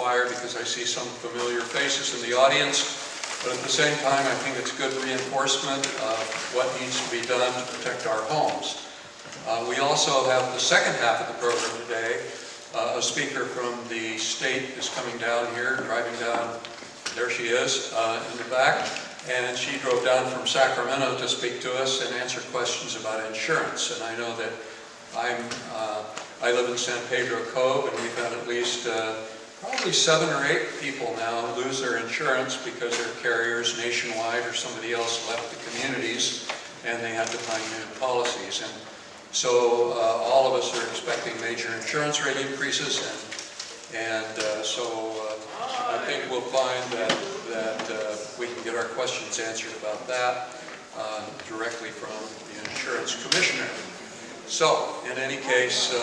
fire because I see some familiar faces in the audience, but at the same time I think it's good reinforcement of what needs to be done to protect our homes. We also have the second half of the program today. A speaker from the state is coming down here, driving down. There she is in the back, and she drove down from Sacramento to speak to us and answer questions about insurance. And I know that I live in San Pedro Cove, and we've had at least probably 7 or 8 people now lose their insurance because their carriers nationwide or somebody else left the communities and they had to find new policies. And so all of us are expecting major insurance rate increases, and so I think we'll find that we can get our questions answered about that directly from the insurance commissioner. So, in any case,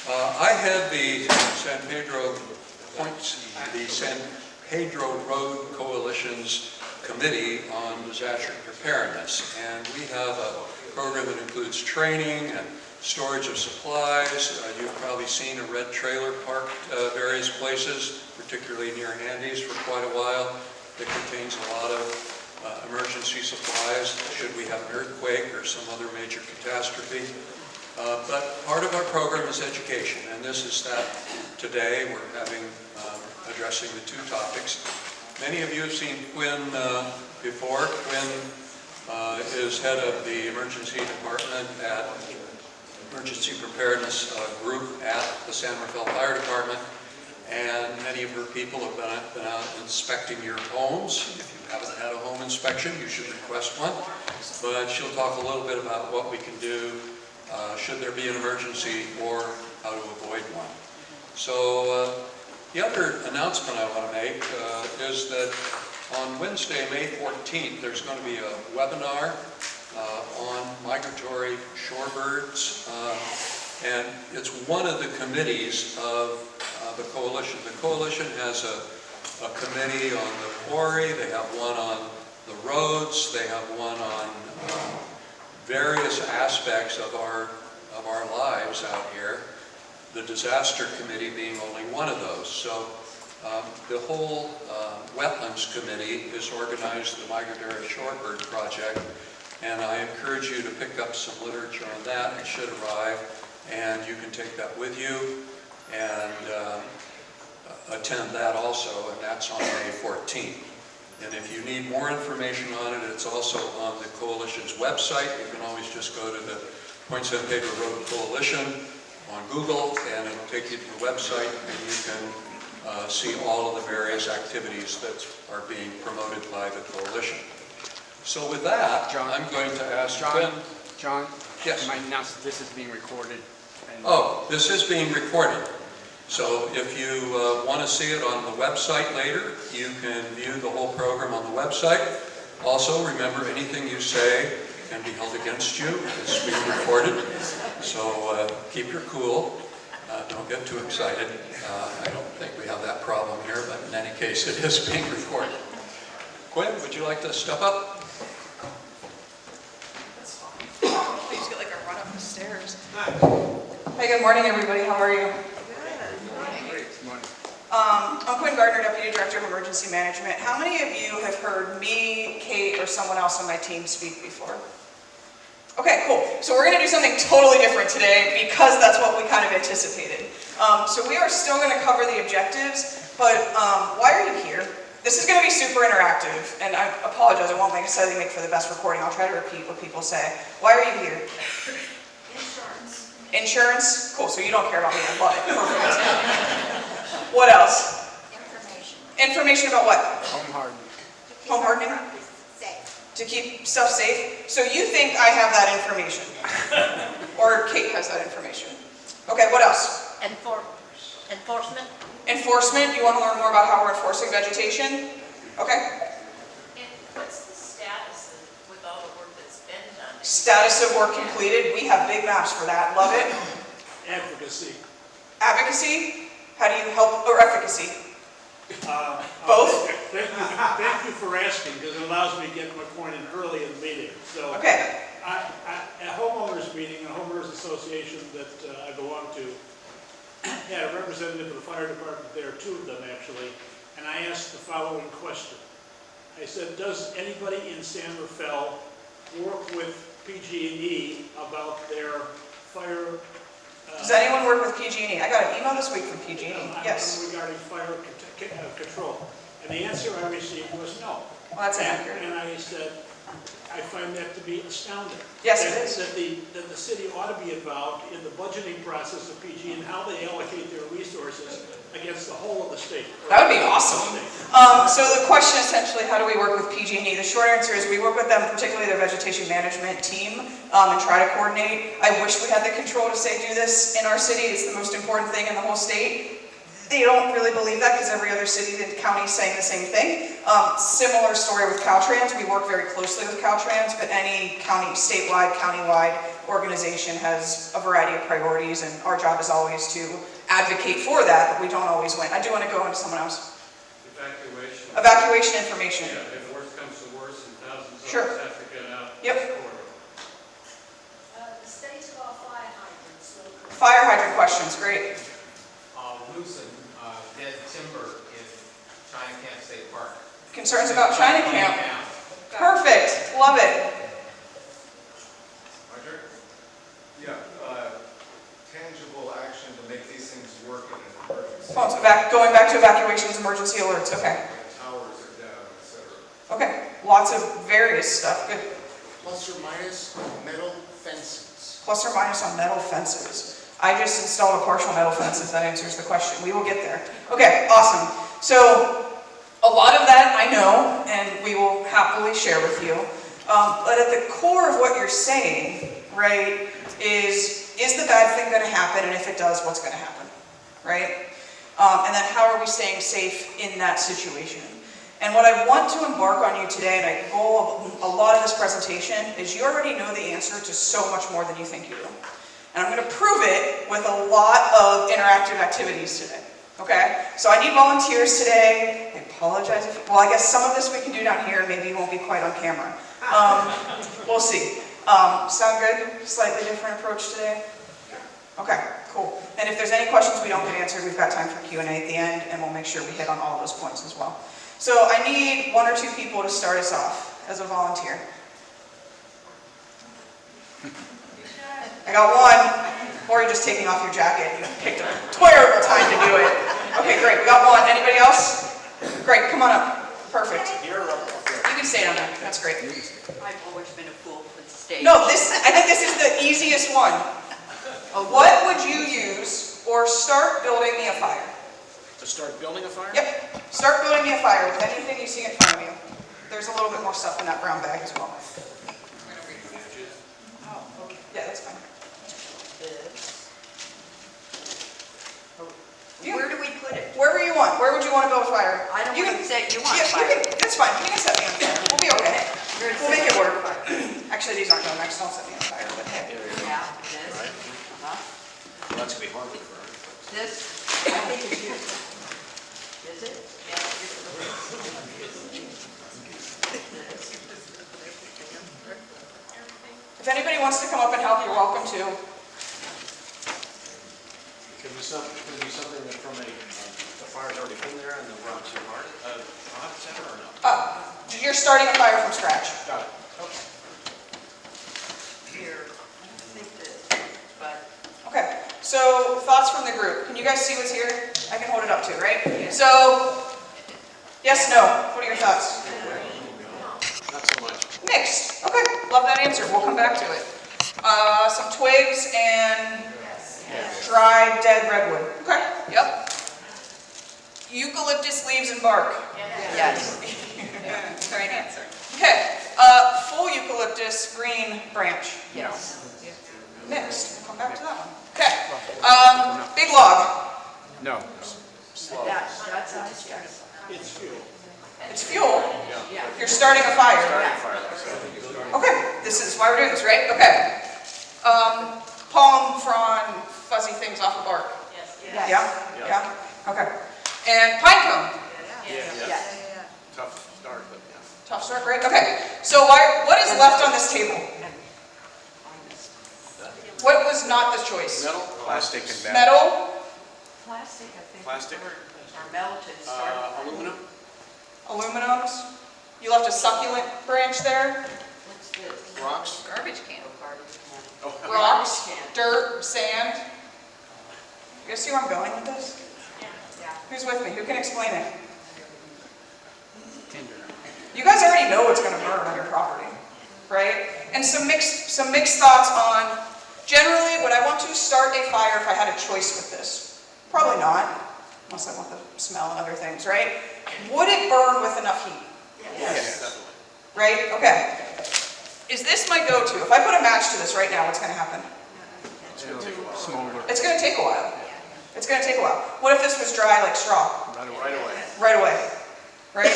I had the San Pedro Road Coalition's Committee on Disaster Preparedness, and we have a program that includes training and storage of supplies. You've probably seen a red trailer parked various places, particularly near Handy's for quite a while, that contains a lot of emergency supplies should we have an earthquake or some other major catastrophe. But part of our program is education, and this is that today we're addressing the 2 topics. Many of you have seen Quinn before. Quinn is head of the emergency department at Emergency Preparedness group at the San Rafael Fire Department, and many of her people have been out inspecting your homes. If you haven't had a home inspection, you should request one, but she'll talk a little bit about what we can do should there be an emergency or how to avoid one. So the other announcement I want to make is that on Wednesday, May 14th, there's going to be a webinar on migratory shorebirds, and it's one of the committees of the coalition. The coalition has a committee on the quarry, they have one on the roads, they have one on various aspects of our lives out here, the disaster committee being only one of those. So the whole wetlands committee is organized the Migratory Shorebird Project, and I encourage you to pick up some literature on that. It should arrive, and you can take that with you and attend that also, and that's on May 14th. And if you need more information on it, it's also on the coalition's website. You can always just go to the Point San Pedro Road Coalition on Google, and it'll take you to the website, and you can see all of the various activities that are being promoted by the coalition. So with that, John, I'm going to ask Quinn. John? Yes? You might announce that this is being recorded. Oh, this is being recorded. So if you want to see it on the website later, you can view the whole program on the website. Also, remember, anything you say can be held against you. It's being recorded. So keep your cool. Don't get too excited. I don't think we have that problem here, but in any case, it is being recorded. Quinn, would you like to step up? Please get like a run up the stairs. Hey, good morning, everybody. How are you? I'm Quinn Gardner, Deputy Director of Emergency Management. How many of you have heard me, Kate, or someone else on my team speak before? Okay, cool. So we're going to do something totally different today because that's what we kind of anticipated. So we are still going to cover the objectives, but why are you here? This is going to be super interactive, and I apologize, I won't necessarily make for the best recording. I'll try to repeat what people say. Why are you here? Insurance. Insurance? Cool, so you don't care about me, I love it. Perfect. What else? Information. Information about what? Home hardening. Home hardening? Safe. To keep stuff safe? So you think I have that information? Or Kate has that information? Okay, what else? Enforcement. Enforcement? You want to learn more about how we're enforcing vegetation? Okay. And what's the status with all the work that's been done? Status of work completed. We have big maps for that. Love it. Advocacy. Advocacy? How do you help, or efficacy? Both? Thank you for asking, because it allows me to get my point in early in the meeting. So, Okay. a homeowners meeting, a homeowners association that I belong to, had a representative of the fire department there, two of them actually, and I asked the following question. I said, does anybody in San Rafael work with PG&E about their fire? Does anyone work with PG&E? I got an email this week from PG&E. Yes. Regarding fire control. And the answer I received was no. Well, that's inaccurate. And I said, I find that to be astounding. Yes, it is. That the city ought to be involved in the budgeting process of PG and how they allocate their resources against the whole of the state. That would be awesome. So the question essentially, how do we work with PG&E? The short answer is we work with them, particularly their vegetation management team, and try to coordinate. I wish we had the control to say do this in our city. It's the most important thing in the whole state. They don't really believe that because every other city and county is saying the same thing. Similar story with Caltrans. We work very closely with Caltrans, but any county, statewide, countywide organization has a variety of priorities, and our job is always to advocate for that, but we don't always win. I do want to go into someone else. Evacuation. Evacuation information. Yeah, if worse comes to worse and thousands of Sure. us have to get out. Yep. The state's about fire hydrants. Fire hydrant questions, great. Loosen dead timber in China Camp State Park. Concerns about China Camp. Perfect, love it. Roger? Yeah, tangible action to make these things work in an emergency. Phones, going back to evacuations, emergency alerts, okay. Towers are down, etc. Okay, lots of various stuff, good. Plus or minus metal fences. Plus or minus on metal fences. I just installed a partial metal fence, if that answers the question. We will get there. Okay, awesome. So, a lot of that I know, and we will happily share with you. But at the core of what you're saying, right, is the bad thing going to happen? And if it does, what's going to happen, right? And then how are we staying safe in that situation? And what I want to embark on you today, and the goal of a lot of this presentation, is you already know the answer to so much more than you think you do. And I'm going to prove it with a lot of interactive activities today, okay? So I need volunteers today. I apologize if, well, I guess some of this we can do down here, maybe it won't be quite on camera. We'll see. Sound good? Slightly different approach today? Okay, cool. And if there's any questions we don't get answered, we've got time for Q&A at the end, and we'll make sure we hit on all those points as well. So I need 1 or 2 people to start us off as a volunteer. I got one, or you're just taking off your jacket. You picked a terrible time to do it. Okay, great. We got one. Anybody else? Great. Come on up. Perfect. You can stay down there. That's great. I've always been a fool with stage. No, I think this is the easiest one. What would you use or start building me a fire? To start building a fire? Yep. Start building me a fire with anything you see in front of you. There's a little bit more stuff in that brown bag as well. Oh, okay. Yeah, that's fine. Yeah. Where do we put it? Wherever you want. Where would you want to build a fire? I don't want to say you want Yeah, fire. that's fine. You can set me on fire. We'll be okay. You're We'll make it work. fire. Actually, these aren't done next. Don't set me on fire. But hey. Yeah, this. That's gonna be hard for her. This, I think is yours. Is it? Yeah. If anybody wants to come up and help, you're welcome to. Could be something that from the fire's already been there and the rocks are hard, hot center or no? You're starting a fire from scratch. Got it. Okay. Here, I think this, but. Okay. So thoughts from the group. Can you guys see what's here? I can hold it up too, right? So, yes, no. What are your thoughts? Not so much. Mixed. Okay. Love that answer. We'll come back to it. Some twigs and dried dead redwood. Okay. Yep. Eucalyptus leaves and bark. Yes. Great answer. Okay. Full eucalyptus, green branch. Yes. Mixed. We'll come back to that one. Okay. Big log. No. That's how I started. It's fuel. It's fuel. Yeah. You're starting a fire. Fire. Okay. This is why we're doing this, right? Okay. Palm frond, fuzzy things off the bark. Yes. Yeah? Yeah? Okay. And pine cone. Yes. Tough start, but yeah. Tough start, great. Okay. So what is left on this table? What was not the choice? Metal, plastic, and Metal, plastic, I think. Plastic? Or metal to start. Aluminum? Aluminums. You left a succulent branch there. What's this? Rocks? Garbage can. Oh, Rocks, Garbage can. dirt, sand. You guys see where I'm going with this? Yeah. Who's with me? Who can explain it? Tinder. You guys already know what's going to burn on your property, right? And some mixed thoughts on, generally, would I want to start a fire if I had a choice with this? Probably not, unless I want the smell and other things, right? Would it burn with enough heat? Yes, definitely. Right? Okay. Is this my go-to? If I put a match to this right now, what's going to happen? Smolder. It's going to take a while. It's going to take a while. What if this was dry like straw? Right away. Right away. Right?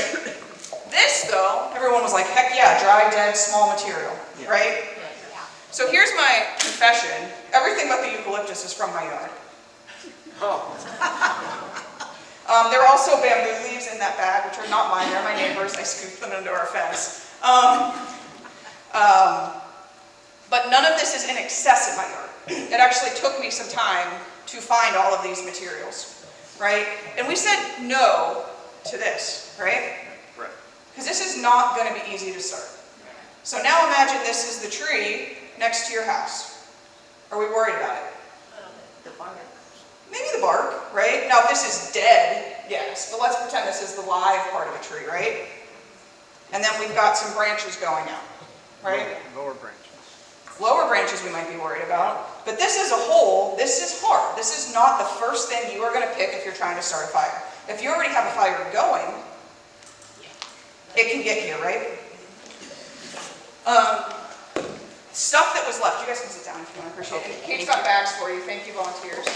This, though, everyone was like, heck yeah, dry, dead, small material. Yeah. Right? So here's my confession. Everything but the eucalyptus is from my yard. Oh, There are also bamboo leaves in that bag, which are not mine. They're my neighbors. I scooped them into our fence. But none of this is in excess in my yard. It actually took me some time to find all of these materials, right? And we said no to this, right? right. Because this is not going to be easy to start. So now imagine this is the tree next to your house. Are we worried about it? The bark. Maybe the bark, right? Now if this is dead, yes, but let's pretend this is the live part of a tree, right? And then we've got some branches going out, right? Lower branches. Lower branches we might be worried about, but this as a whole, this is hard. This is not the first thing you are going to pick if you're trying to start a fire. If you already have a fire going, it can get here, right? Stuff that was left, you guys can sit down if you want, I appreciate it. Kate's got bags for you, thank you volunteers.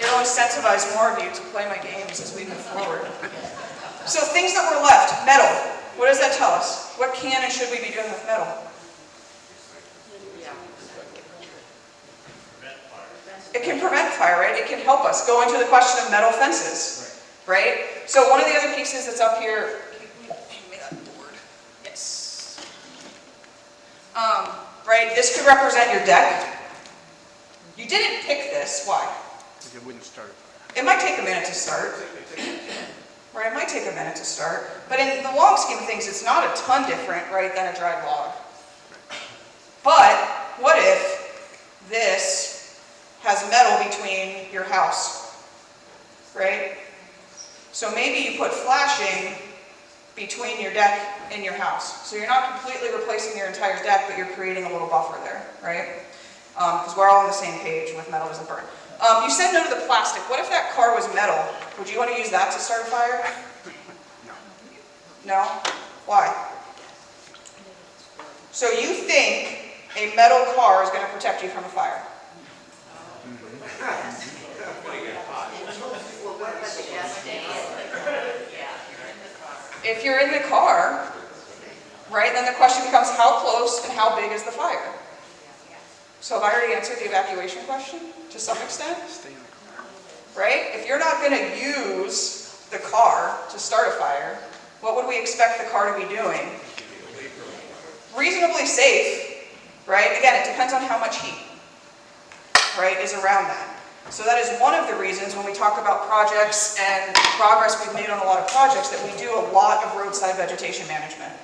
It'll incentivize more of you to play my games as we move forward. So things that were left, metal. What does that tell us? What can and should we be doing with metal? It can prevent fire, right? It can help us. Go into the question of metal fences, right? So one of the other pieces that's up here, hand me that board. Yes. Right, this could represent your deck. You didn't pick this, why? Because it wouldn't start a fire. It might take a minute to start. Right, it might take a minute to start. But in the long scheme of things, it's not a ton different, right, than a dried log. But what if this has metal between your house, right? So maybe you put flashing between your deck and your house. So you're not completely replacing your entire deck, but you're creating a little buffer there, right? Because we're all on the same page with metal doesn't burn. You said no to the plastic. What if that car was metal? Would you want to use that to start a fire? No? Why? So you think a metal car is going to protect you from a fire? If you're in the car, right, then the question becomes how close and how big is the fire? So have I already answered the evacuation question to some extent? Stay in the car. Right? If you're not going to use the car to start a fire, what would we expect the car to be doing? Reasonably safe, right? Again, it depends on how much heat, right, is around that. So that is one of the reasons when we talk about projects and progress we've made on a lot of projects that we do a lot of roadside vegetation management.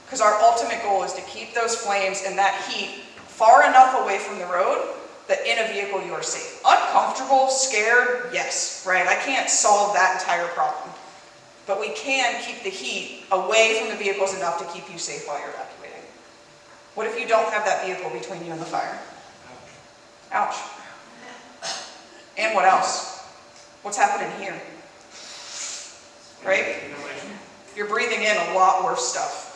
Because our ultimate goal is to keep those flames and that heat far enough away from the road that in a vehicle you are safe. Uncomfortable, scared, yes, right? I can't solve that entire problem. But we can keep the heat away from the vehicles enough to keep you safe while you're evacuating. What if you don't have that vehicle between you and the fire? Ouch. And what else? What's happening here? Right? You're breathing in a lot worse stuff.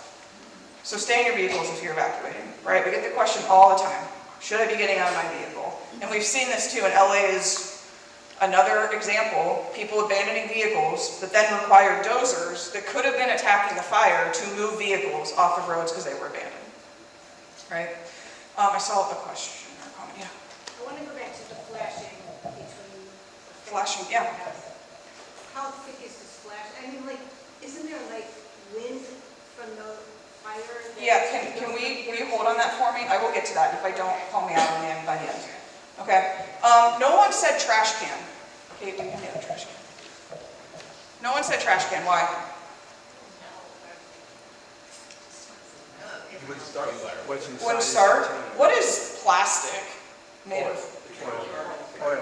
So stay in your vehicles if you're evacuating, right? We get the question all the time. Should I be getting out of my vehicle? And we've seen this too, and LA is another example. People abandoning vehicles that then required dozers that could have been attacking the fire to move vehicles off of roads because they were abandoned, right? I saw a question or comment, yeah. I want to go back to the flashing between. Flashing, yeah. How thick is this flash? I mean, like, isn't there like wind from the fire? Yeah, will you hold on that for me? I will get to that. If I don't, call me out on the end by the end. Okay. No one said trash can. Kate, will you hand me that trash can? No one said trash can, why? What's inside Wouldn't is start. contained. What is plastic made of? Oil.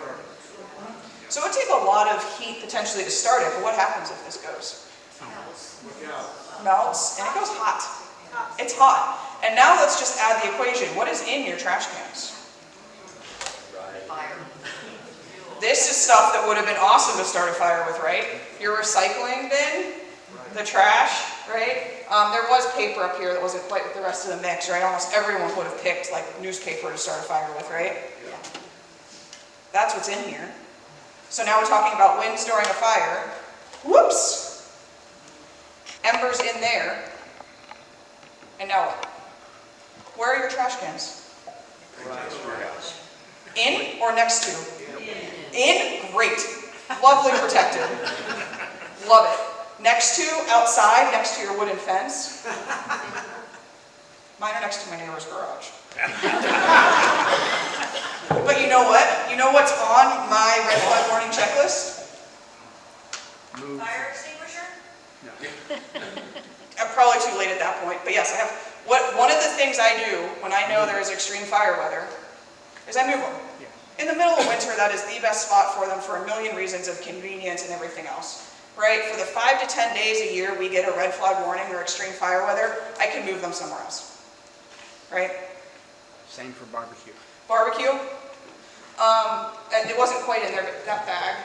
So it would take a lot of heat potentially to start it, but what happens if this goes? Melts, and it goes hot. It's hot. And now let's just add the equation. What is in your trash cans? Fire. This is stuff that would have been awesome to start a fire with, right? Your recycling bin, the trash, right? There was paper up here that wasn't quite with the rest of the mix, right? Almost everyone would have picked like newspaper to start a fire with, right? That's what's in here. So now we're talking about winds during a fire. Whoops! Embers in there. And now what? Where are your trash cans? In or next to? In? Great. Lovely protected. Love it. Next to, outside, next to your wooden fence. Mine are next to my neighbor's garage. But you know what? You know what's on my red flag warning checklist? Move. Fire extinguisher? I'm probably too late at that point, but yes, I have. One of the things I do when I know there is extreme fire weather is I move them. Yeah. In the middle of winter, that is the best spot for them for a million reasons of convenience and everything else. Right? For the 5 to 10 days a year we get a red flag warning or extreme fire weather, I can move them somewhere else. Right? Same for barbecue. Barbecue. And it wasn't quite in there, but that bag.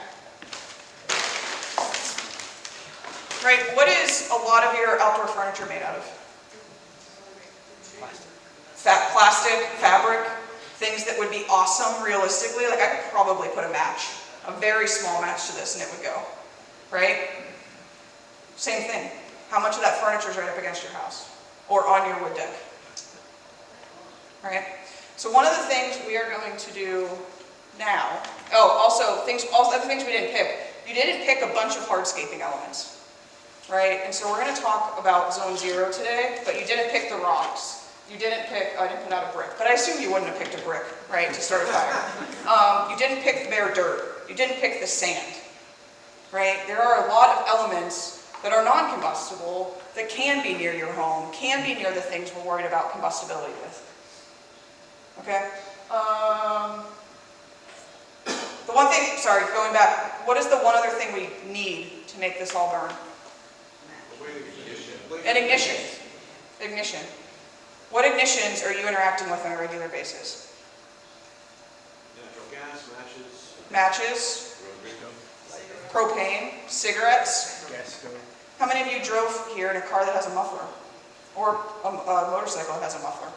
Right? What is a lot of your outdoor furniture made out of? Plastic, fabric, things that would be awesome realistically. Like I could probably put a match, a very small match to this and it would go. Right? Same thing. How much of that furniture is right up against your house or on your wood deck? Right? So one of the things we are going to do now, also other things we didn't pick. You didn't pick a bunch of hardscaping elements, right? And so we're going to talk about zone 0 today, but you didn't pick the rocks. You didn't pick, I didn't put out a brick, but I assume you wouldn't have picked a brick, right, to start a fire. You didn't pick the bare dirt. You didn't pick the sand, right? There are a lot of elements that are non-combustible that can be near your home, can be near the things we're worried about combustibility with. Okay? The one thing, sorry, going back, what is the one other thing we need to make this all burn? An ignition. Ignition. What ignitions are you interacting with on a regular basis? Natural gas, matches. Matches, propane, cigarettes. Gas stove. How many of you drove here in a car that has a muffler? Or a motorcycle that has a muffler?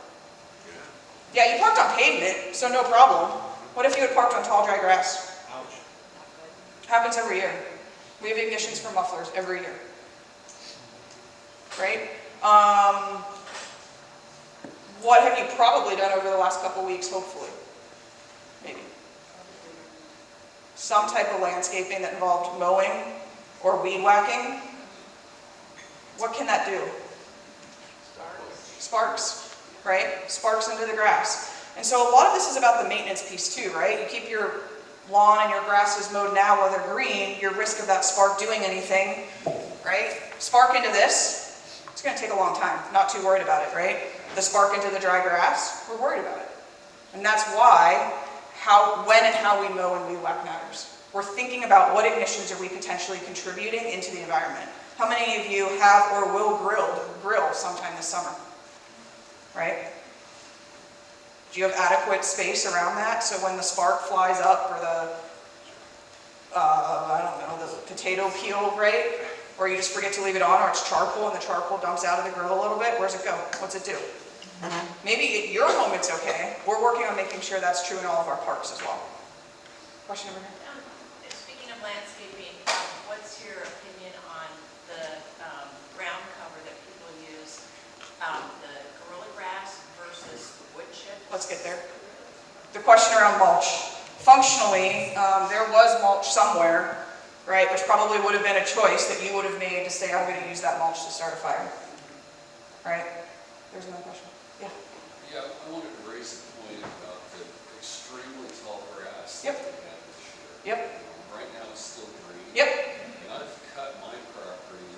Yeah, you parked on pavement, so no problem. What if you had parked on tall, dry grass? Ouch. Happens every year. We have ignitions for mufflers every year. Right? What have you probably done over the last couple weeks, hopefully? Maybe. Some type of landscaping that involved mowing or weed whacking. What can that do? Sparks, right? Sparks into the grass. And so a lot of this is about the maintenance piece too, right? You keep your lawn and your grasses mowed now while they're green, your risk of that spark doing anything, right? Spark into this, it's going to take a long time. Not too worried about it, right? The spark into the dry grass, we're worried about it. And that's why when and how we mow and weed whack matters. We're thinking about what ignitions are we potentially contributing into the environment. How many of you have or will grill sometime this summer? Right? Do you have adequate space around that so when the spark flies up or the, I don't know, the potato peel, right? Or you just forget to leave it on, or it's charcoal and the charcoal dumps out of the grill a little bit, where's it go? What's it do? Maybe at your home it's okay. We're working on making sure that's true in all of our parks as well. Question over here? Speaking of landscaping, what's your opinion on the ground cover that people use, the gorilla grass versus wood chip? Let's get there. The question around mulch. Functionally, there was mulch somewhere, right, which probably would have been a choice that you would have made to say, I'm going to use that mulch to start a fire. Right? There's another question. Yeah. Yeah, I wanted to raise a point about the extremely tall grass Yep. that we had this year. Yep. Right now it's still green. Yep. And I've cut my property,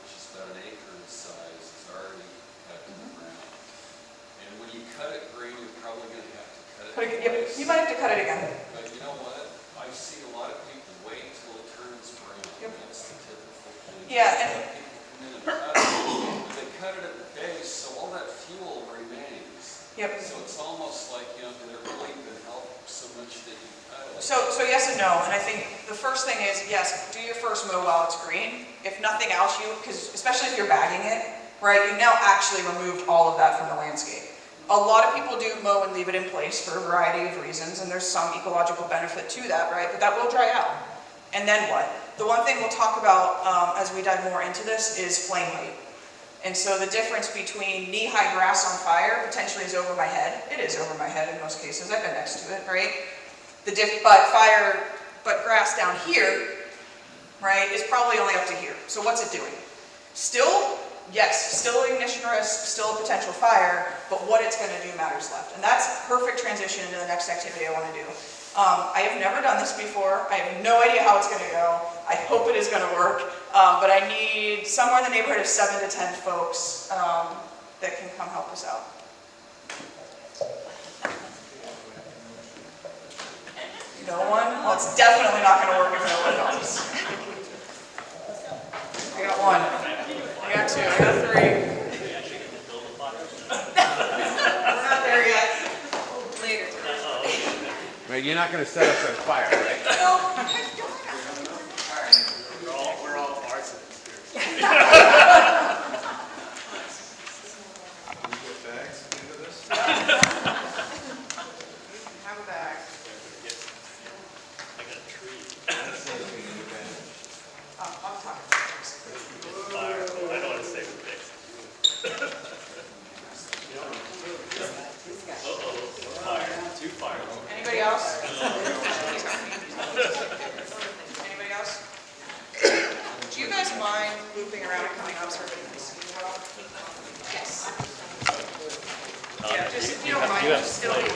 which is about an acre in size, it's already cut to the ground. And when you cut it green, you're probably gonna have to cut it Yep, twice. you might have to cut it again. But you know what? I've seen a lot of people wait until it turns brown. Yep. That's the typical thing. Yeah, and- People come in and cut it, but they cut it at the base, so all that fuel remains. Yep. So it's almost like, you know, did it really even help so much that you cut it? So yes and no, and I think the first thing is, yes, do your first mow while it's green. If nothing else, because especially if you're bagging it, right, you've now actually removed all of that from the landscape. A lot of people do mow and leave it in place for a variety of reasons, and there's some ecological benefit to that, right, but that will dry out. And then what? The one thing we'll talk about as we dive more into this is flame height. And so the difference between knee-high grass on fire potentially is over my head. It is over my head in most cases. I've been next to it, right? But grass down here, right, is probably only up to here. So what's it doing? Still, yes, still ignition risk, still a potential fire, but what it's going to do matters left. And that's perfect transition into the next activity I want to do. I have never done this before. I have no idea how it's going to go. I hope it is going to work, but I need somewhere in the neighborhood of 7 to 10 folks that can come help us out. No one? Well, it's definitely not going to work if no one helps. I got one. I got two. I got three. We're not there yet. Later. Wait, you're not gonna set us on fire, right? No. We're all arsonists here. Can we get bags into this? Have a bag. I got a tree. I'll talk. Fire. I don't want to say the fix. Fire. Two fires. Anybody else? Anybody else? Do you guys mind looping around and coming up so everybody can see you well? Yes. Yeah, just if you don't mind, just it'll be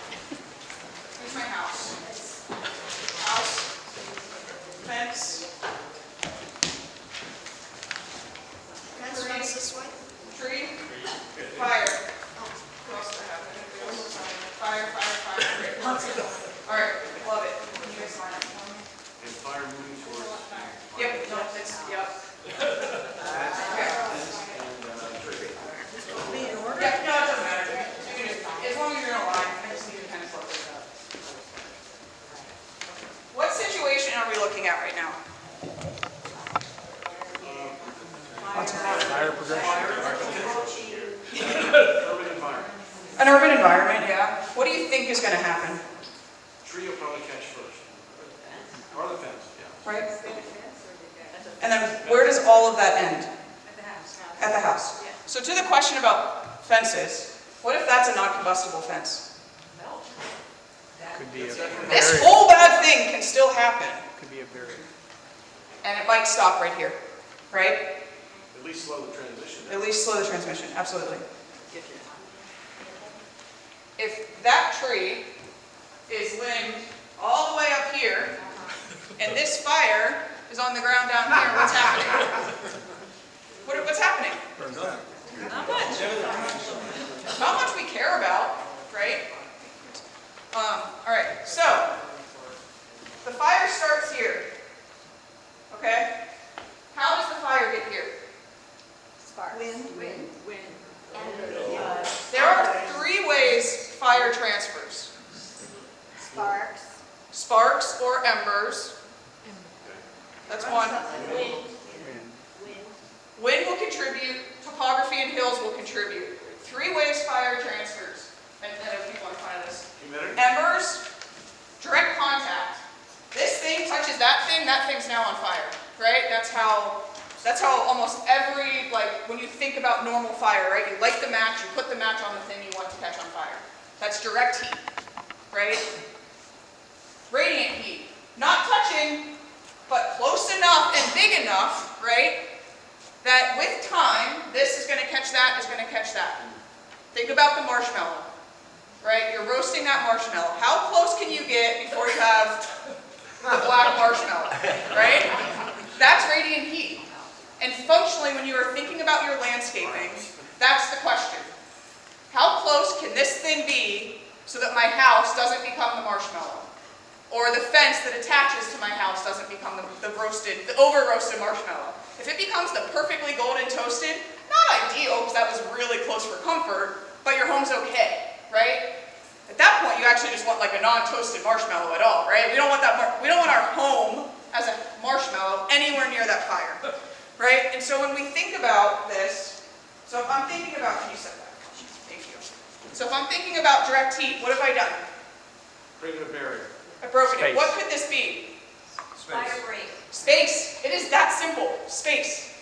Here's my house. House. Fence. Fence runs this way. Tree. Fire. Who else do I have? Fire, fire, fire. Great. All right, love it. Can you guys line up for me? And fire moving towards. Yep, no, it's, yep. Okay. Yeah, no, it doesn't matter. You can just, as long as you're in a line, I just need to kind of slow this up. What situation are we looking at right now? Fire progression. Urban environment. An urban environment, yeah. What do you think is going to happen? Tree will probably catch first. Or the fence, yeah. Right? And then where does all of that end? At the house. At the house. So to the question about fences, what if that's a non-combustible fence? Could be a This very, whole bad thing can still happen, could be a very. and it might stop right here, right? At least slow the transition. At least slow the transmission, absolutely. If that tree is limbed all the way up here, and this fire is on the ground down here, what's happening? What's happening? Not much. Not much we care about, right? All right, so the fire starts here, okay? How does the fire get here? Sparks. Wind. There are 3 ways fire transfers. Sparks. Sparks or embers. That's one. Wind. Wind will contribute, topography and hills will contribute. 3 ways fire transfers. And then if people in front of this. Humidity? Embers, direct contact. This thing touches that thing's now on fire, right? That's how almost every, like, when you think about normal fire, right? You light the match, you put the match on the thing you want to catch on fire. That's direct heat, right? radiant heat. Not touching, but close enough and big enough, right, that with time, this is going to catch that, is going to catch that. Think about the marshmallow, right? You're roasting that marshmallow. How close can you get before you have the black marshmallow, right? That's radiant heat. And functionally, when you are thinking about your landscaping, that's the question. How close can this thing be so that my house doesn't become the marshmallow? Or the fence that attaches to my house doesn't become the over-roasted marshmallow. If it becomes the perfectly golden toasted, not ideal, because that was really close for comfort, but your home's okay, right? At that point, you actually just want like a non-toasted marshmallow at all, right? We don't want our home as a marshmallow anywhere near that fire, right? And so when we think about this, so if I'm thinking about, can you set that? Thank you. So if I'm thinking about direct heat, what have I done? Created a barrier. I've broken it. Space. What could this be? Fire break. Space. It is that simple. Space.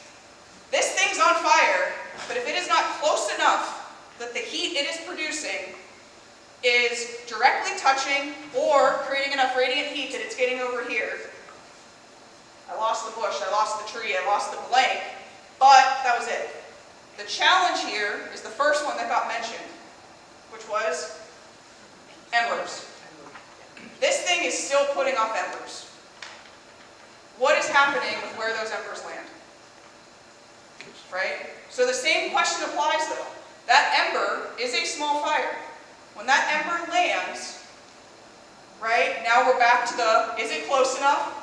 This thing's on fire, but if it is not close enough that the heat it is producing is directly touching or creating enough radiant heat that it's getting over here. I lost the bush, I lost the tree, I lost the blank, but that was it. The challenge here is the first one that got mentioned, which was embers. This thing is still putting off embers. What is happening with where those embers land? Right? So the same question applies though. That ember is a small fire. When that ember lands, right, now we're back to the, is it close enough?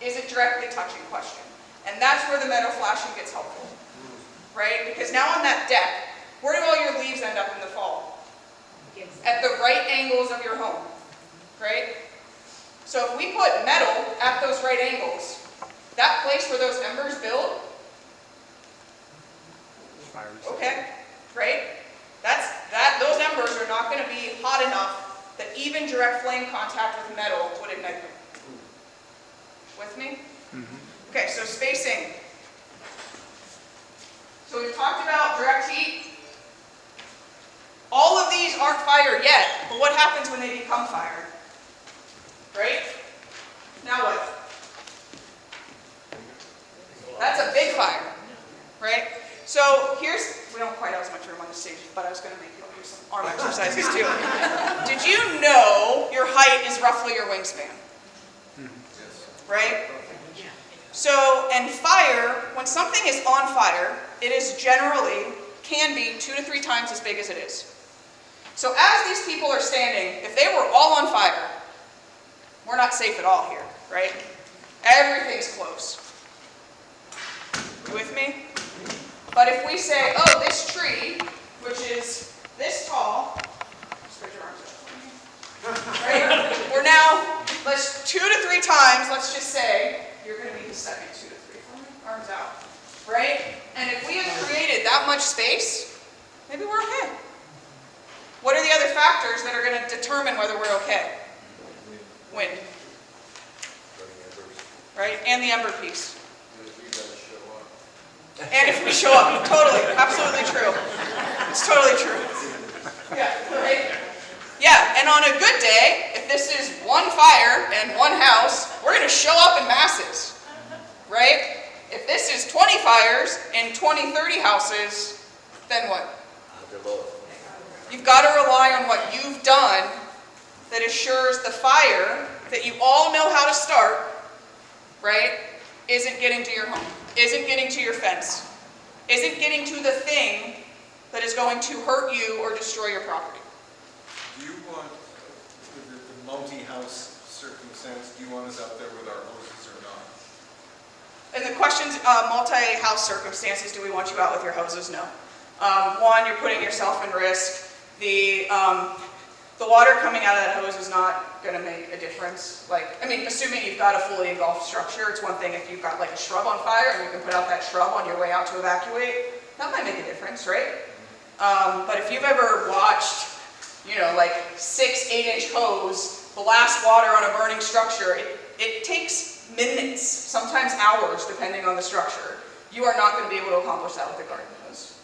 Is it directly touching question? And that's where the meadow flashing gets helpful. Right? Because now on that deck, where do all your leaves end up in the fall? At the right angles of your home. Right? So if we put metal at those right angles, that place where those embers build, okay, right? Those embers are not going to be hot enough that even direct flame contact with metal would ignite them. With me? Mm-hmm. Okay, so spacing. So we've talked about direct heat. All of these aren't fire yet, but what happens when they become fire? Right? Now what? That's a big fire, right? So we don't quite have as much room on the stage, but I was going to make you do some arm exercises too. Did you know your height is roughly your wingspan? Right? So, and fire, when something is on fire, it is generally, can be 2 to 3 times as big as it is. So as these people are standing, if they were all on fire, we're not safe at all here, right? Everything's close. You with me? But if we say, oh, this tree, which is this tall, spread your arms out. Right? We're now, let's 2 to 3 times, let's just say, you're going to be the second 2 to 3 for me, arms out. Right? And if we have created that much space, maybe we're okay. What are the other factors that are going to determine whether we're okay? Wind. Right? And the ember piece. And if we show up. Totally. Absolutely true. It's totally true. Yeah, right? Yeah, and on a good day, if this is one fire and one house, we're going to show up in masses. Right? If this is 20 fires and 20, 30 houses, then what? You've got to rely on what you've done that assures the fire that you all know how to start, right, isn't getting to your home, isn't getting to your fence, isn't getting to the thing that is going to hurt you or destroy your property. Do you want, with the multi-house circumstance, do you want us out there with our hoses or not? And the question's multi-house circumstances, do we want you out with your hoses? No. One, you're putting yourself in risk. The water coming out of that hose is not going to make a difference. Assuming you've got a fully engulfed structure, it's one thing if you've got like a shrub on fire and you can put out that shrub on your way out to evacuate, that might make a difference, right? But if you've ever watched, 6, 8-inch hose blast water on a burning structure, it takes minutes, sometimes hours, depending on the structure. You are not going to be able to accomplish that with a garden hose,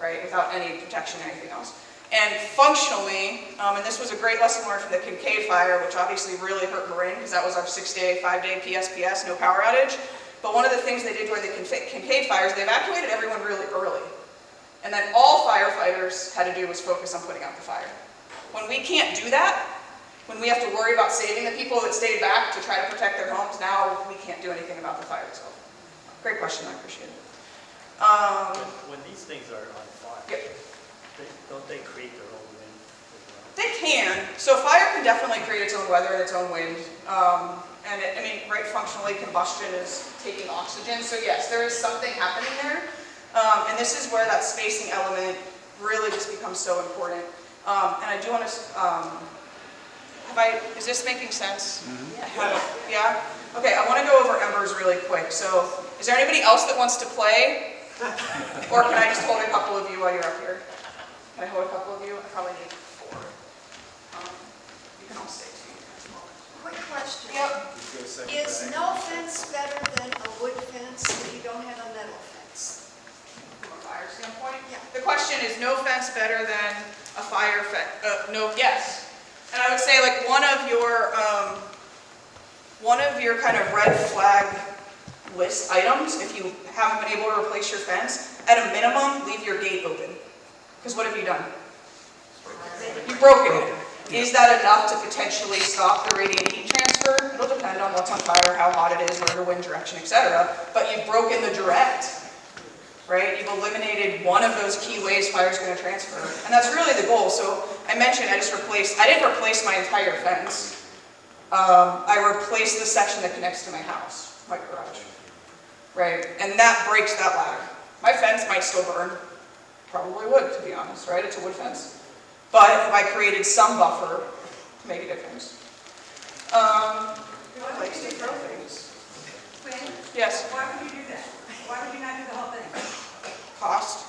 right? Without any protection or anything else. And functionally, and this was a great lesson learned from the Kincaid fire, which obviously really hurt Marin, because that was our 6-day, 5-day PSPS, no power outage. But one of the things they did during the Kincaid fires, they evacuated everyone really early. And then all firefighters had to do was focus on putting out the fire. When we can't do that, when we have to worry about saving the people that stayed back to try to protect their homes, now we can't do anything about the fire itself. Great question, I appreciate it. When these things are on fire, Yep. don't they create their own wind as well? They can. So fire can definitely create its own weather and its own wind. I mean, right, functionally combustion is taking oxygen. So yes, there is something happening there. And this is where that spacing element really just becomes so important. And I do want to, is this making sense? Mm-hmm. Yeah? Okay, I want to go over embers really quick. So is there anybody else that wants to play? Or can I just hold a couple of you while you're up here? Can I hold a couple of you? I probably need 4. You can all stay too. Quick question. Yep. Is no fence better than a wood fence if you don't have a metal fence? From a fire standpoint? Yeah. The question is, no fence better than a fire fence? No, yes. And I would say, like, one of your kind of red flag list items, if you haven't been able to replace your fence, at a minimum, leave your gate open. Because what have you done? You've broken it. Is that enough to potentially stop the radiant heat transfer? It'll depend on what's on fire, how hot it is, where the wind direction, etc. But you've broken the direct, right? You've eliminated one of those key ways fire is going to transfer. And that's really the goal. So I mentioned I didn't replace my entire fence. I replaced the section that connects to my house, my garage, right? And that breaks that ladder. My fence might still burn. Probably would, to be honest, right? It's a wood fence. But if I created some buffer to make a difference. I like to throw things. Quinn? Yes? Why would you do that? Why would you not do the whole thing? Cost,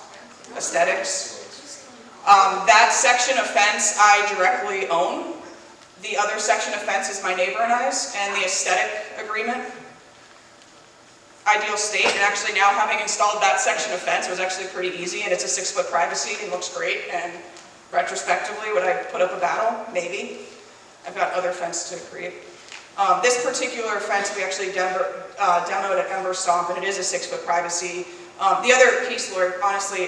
aesthetics. That section of fence I directly own. The other section of fence is my neighbor and I's, and the aesthetic agreement. Ideal state, and actually now having installed that section of fence, it was actually pretty easy, and it's a 6-foot privacy and looks great. And retrospectively, would I put up a battle? Maybe. I've got other fence to create. This particular fence we actually demoed at Ember Stomp, and it is a 6-foot privacy. The other piece, Lord, honestly,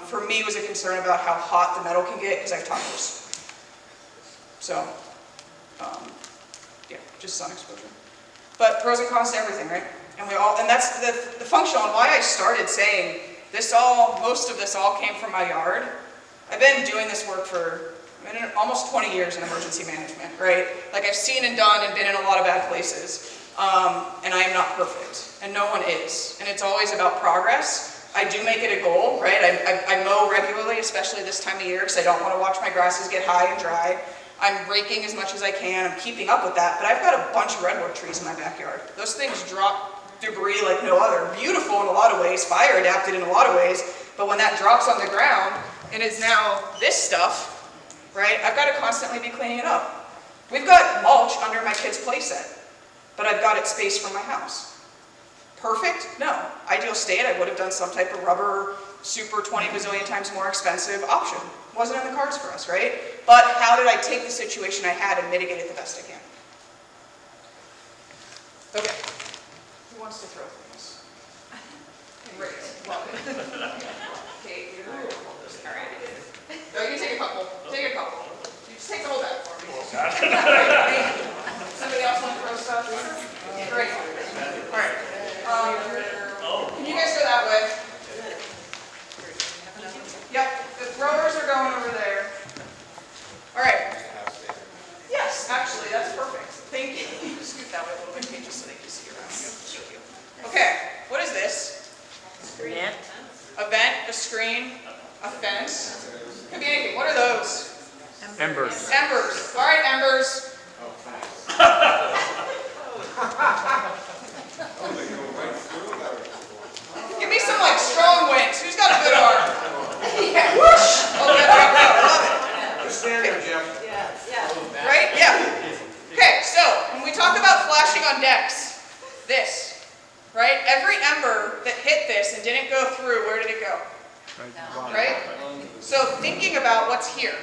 for me was a concern about how hot the metal can get because I have toddlers. So, yeah, just sun exposure. But pros and cons to everything, right? And that's the functional, and why I started saying most of this all came from my yard. I've been doing this work for almost 20 years in emergency management, right? Like I've seen and done and been in a lot of bad places, and I am not perfect, and no one is. And it's always about progress. I do make it a goal, right? I mow regularly, especially this time of year, because I don't want to watch my grasses get high and dry. I'm raking as much as I can. I'm keeping up with that, but I've got a bunch of redwood trees in my backyard. Those things drop debris like no other. Beautiful in a lot of ways, fire adapted in a lot of ways, but when that drops on the ground and is now this stuff, right, I've got to constantly be cleaning it up. We've got mulch under my kid's playset, but I've got it spaced from my house. Perfect? No. Ideal state, I would have done some type of rubber, super 20 bazillion times more expensive option. Wasn't in the cards for us, right? But how did I take the situation I had and mitigate it the best I can? Okay. Who wants to throw things? Great. Love it. Okay, you're going to hold this. All right. No, you can take a couple. Take a couple. You just take the whole bag for me. Somebody else want to throw stuff? Great. All right. Can you guys go that way? Yep. The throwers are going over there. All right. Yes, actually, that's perfect. Thank you. Scoot that way a little bit, Kate, just so they can see around you. Okay, what is this? Net. A vent, a screen, a fence. Could be anything. What are those? Embers. Embers. All right, embers. Give me some like strong winds. Who's got a good arm? Yeah. Whoosh. Oh, yeah, I love it. Just stand there, Jim. Right? Yeah. Okay, so when we talk about flashing on decks, this, right? Every ember that hit this and didn't go through, where did it go? right? So thinking about what's here.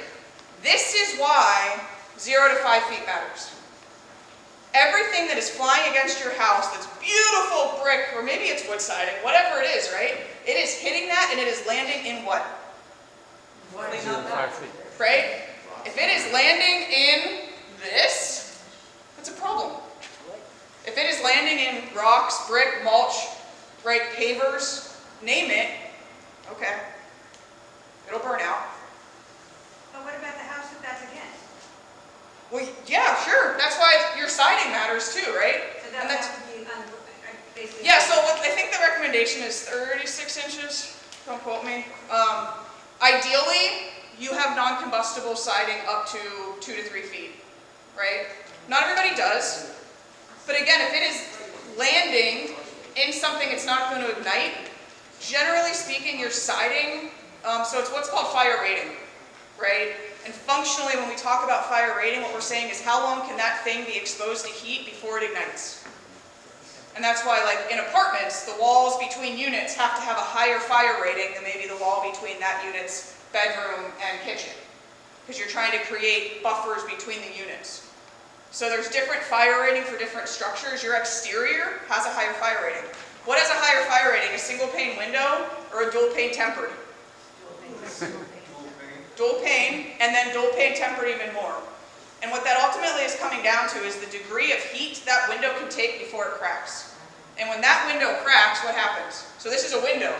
This is why 0 to 5 feet matters. Everything that is flying against your house that's beautiful brick, or maybe it's wood siding, whatever it is, right? It is hitting that and it is landing in what? 5 feet. Right? If it is landing in this, that's a problem. If it is landing in rocks, brick, mulch, right, pavers, name it, okay, it'll burn out. But what about the house that that's against? Well, yeah, sure. That's why your siding matters too, right? So that And would that's, have to be basically. yeah, so what, I think the recommendation is 36 inches. Don't quote me. Ideally, you have non-combustible siding up to 2 to 3 feet, right? Not everybody does. But again, if it is landing in something it's not going to ignite, generally speaking, your siding, so it's what's called fire rating, right? And functionally, when we talk about fire rating, what we're saying is how long can that thing be exposed to heat before it ignites? And that's why, like in apartments, the walls between units have to have a higher fire rating than maybe the wall between that unit's bedroom and kitchen, because you're trying to create buffers between the units. So there's different fire rating for different structures. Your exterior has a higher fire rating. What has a higher fire rating? A single pane window or a dual pane tempered? Dual pane, and then dual pane tempered even more. And what that ultimately is coming down to is the degree of heat that window can take before it cracks. And when that window cracks, what happens? So this is a window.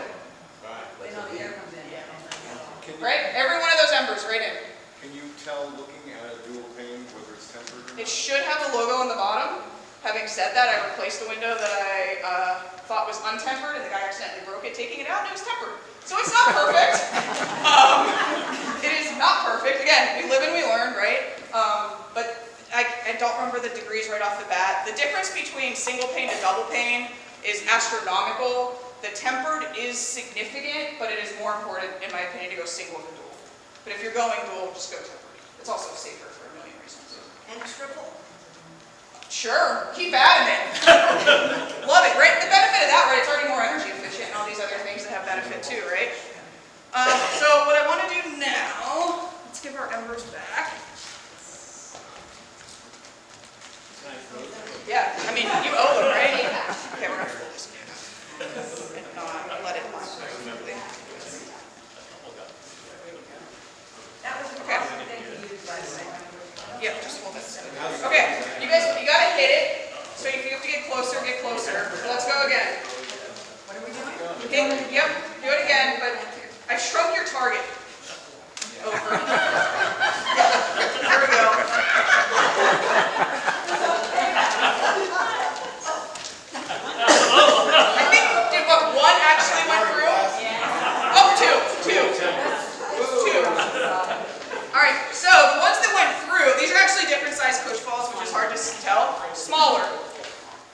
Right? Every one of those embers right in. Can you tell looking at a dual pane whether it's tempered or not? It should have a logo on the bottom. Having said that, I replaced a window that I thought was untempered, and the guy accidentally broke it taking it out, and it was tempered. So it's not perfect. It is not perfect. Again, we live and we learn, right? But I don't remember the degrees right off the bat. The difference between single pane to double pane is astronomical. The tempered is significant, but it is more important, in my opinion, to go single than dual. But if you're going dual, just go tempered. It's also safer for a million reasons. And triple. Sure, keep adding it. Love it, right? The benefit of that, right, it's already more energy efficient and all these other things that have benefit too, right? So what I want to do now, let's give our embers back. Yeah, I mean, you owe them, right? Okay, we're going to fold this and not let it lie perfectly. That was the Okay. awesome thing to use, by the way. Yeah, just hold this. Okay, you guys, you gotta hit it. So if you have to get closer, get closer. Let's go again. What are we doing? Okay, yep, do it again, but I shrunk your target. Over. There we go. I think, did what, one actually went through? Oh, two. All right, so the ones that went through, these are actually different size coach balls, which is hard to tell. Smaller,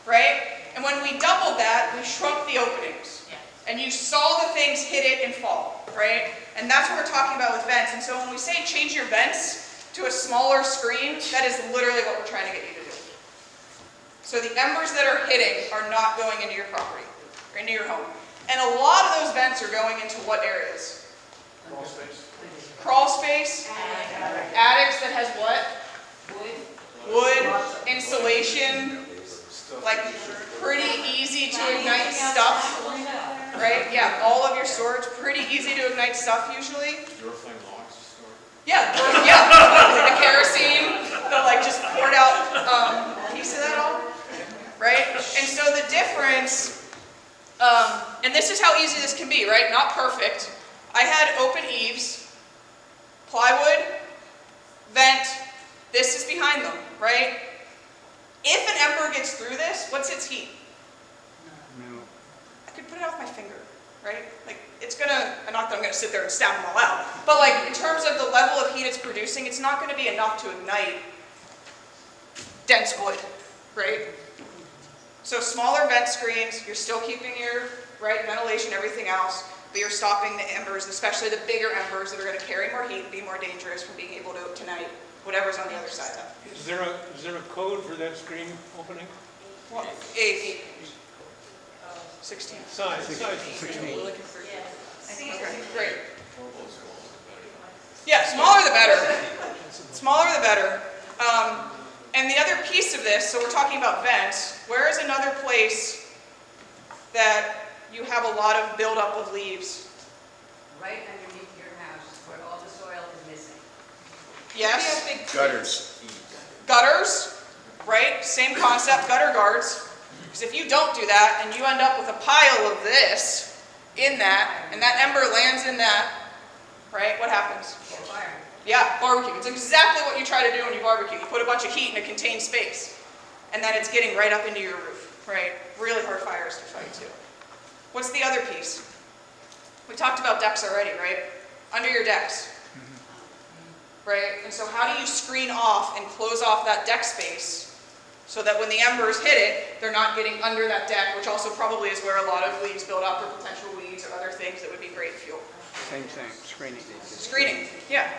right? And when we doubled that, we shrunk the openings. And you saw the things hit it and fall, right? And that's what we're talking about with vents. And so when we say change your vents to a smaller screen, that is literally what we're trying to get you to do. So the embers that are hitting are not going into your property, or into your home. And a lot of those vents are going into what areas? Crawl space. Crawl space, attics that has what? Wood, insulation, like pretty easy to ignite stuff, right? Yeah, all of your storage, pretty easy to ignite stuff usually. Duraflame logs stored. Yeah, the kerosene, the like just poured out piece of that all, right? And so the difference, and this is how easy this can be, right? Not perfect. I had open eaves, plywood, vent, this is behind them, right? If an ember gets through this, what's its heat? No. I could put it out with my finger, right? Like, it's gonna, not that I'm gonna sit there and stab them all out, but like, in terms of the level of heat it's producing, it's not gonna be enough to ignite dense wood, right? So smaller vent screens, you're still keeping your, right, ventilation, everything else, but you're stopping the embers, especially the bigger embers that are gonna carry more heat and be more dangerous from being able to ignite whatever's on the other side of them. Is there a code for that screen opening? What? 8. 16. Size. 16. Okay, great. Yeah, smaller the better. Smaller the better. And the other piece of this, so we're talking about vents, where is another place that you have a lot of buildup of leaves? Right underneath your house where all the soil is missing. Yes? Gutters. Gutters, right? Same concept, gutter guards. Because if you don't do that and you end up with a pile of this in that, and that ember lands in that, right, what happens? Fire. Yeah, barbecue. It's exactly what you try to do when you barbecue. You put a bunch of heat in a contained space, and then it's getting right up into your roof, right? Really hard fires to fight too. What's the other piece? We talked about decks already, right? Under your decks, right? And so how do you screen off and close off that deck space so that when the embers hit it, they're not getting under that deck, which also probably is where a lot of leaves build up, or potential weeds or other things that would be great fuel. Same thing, screening. Screening, yeah.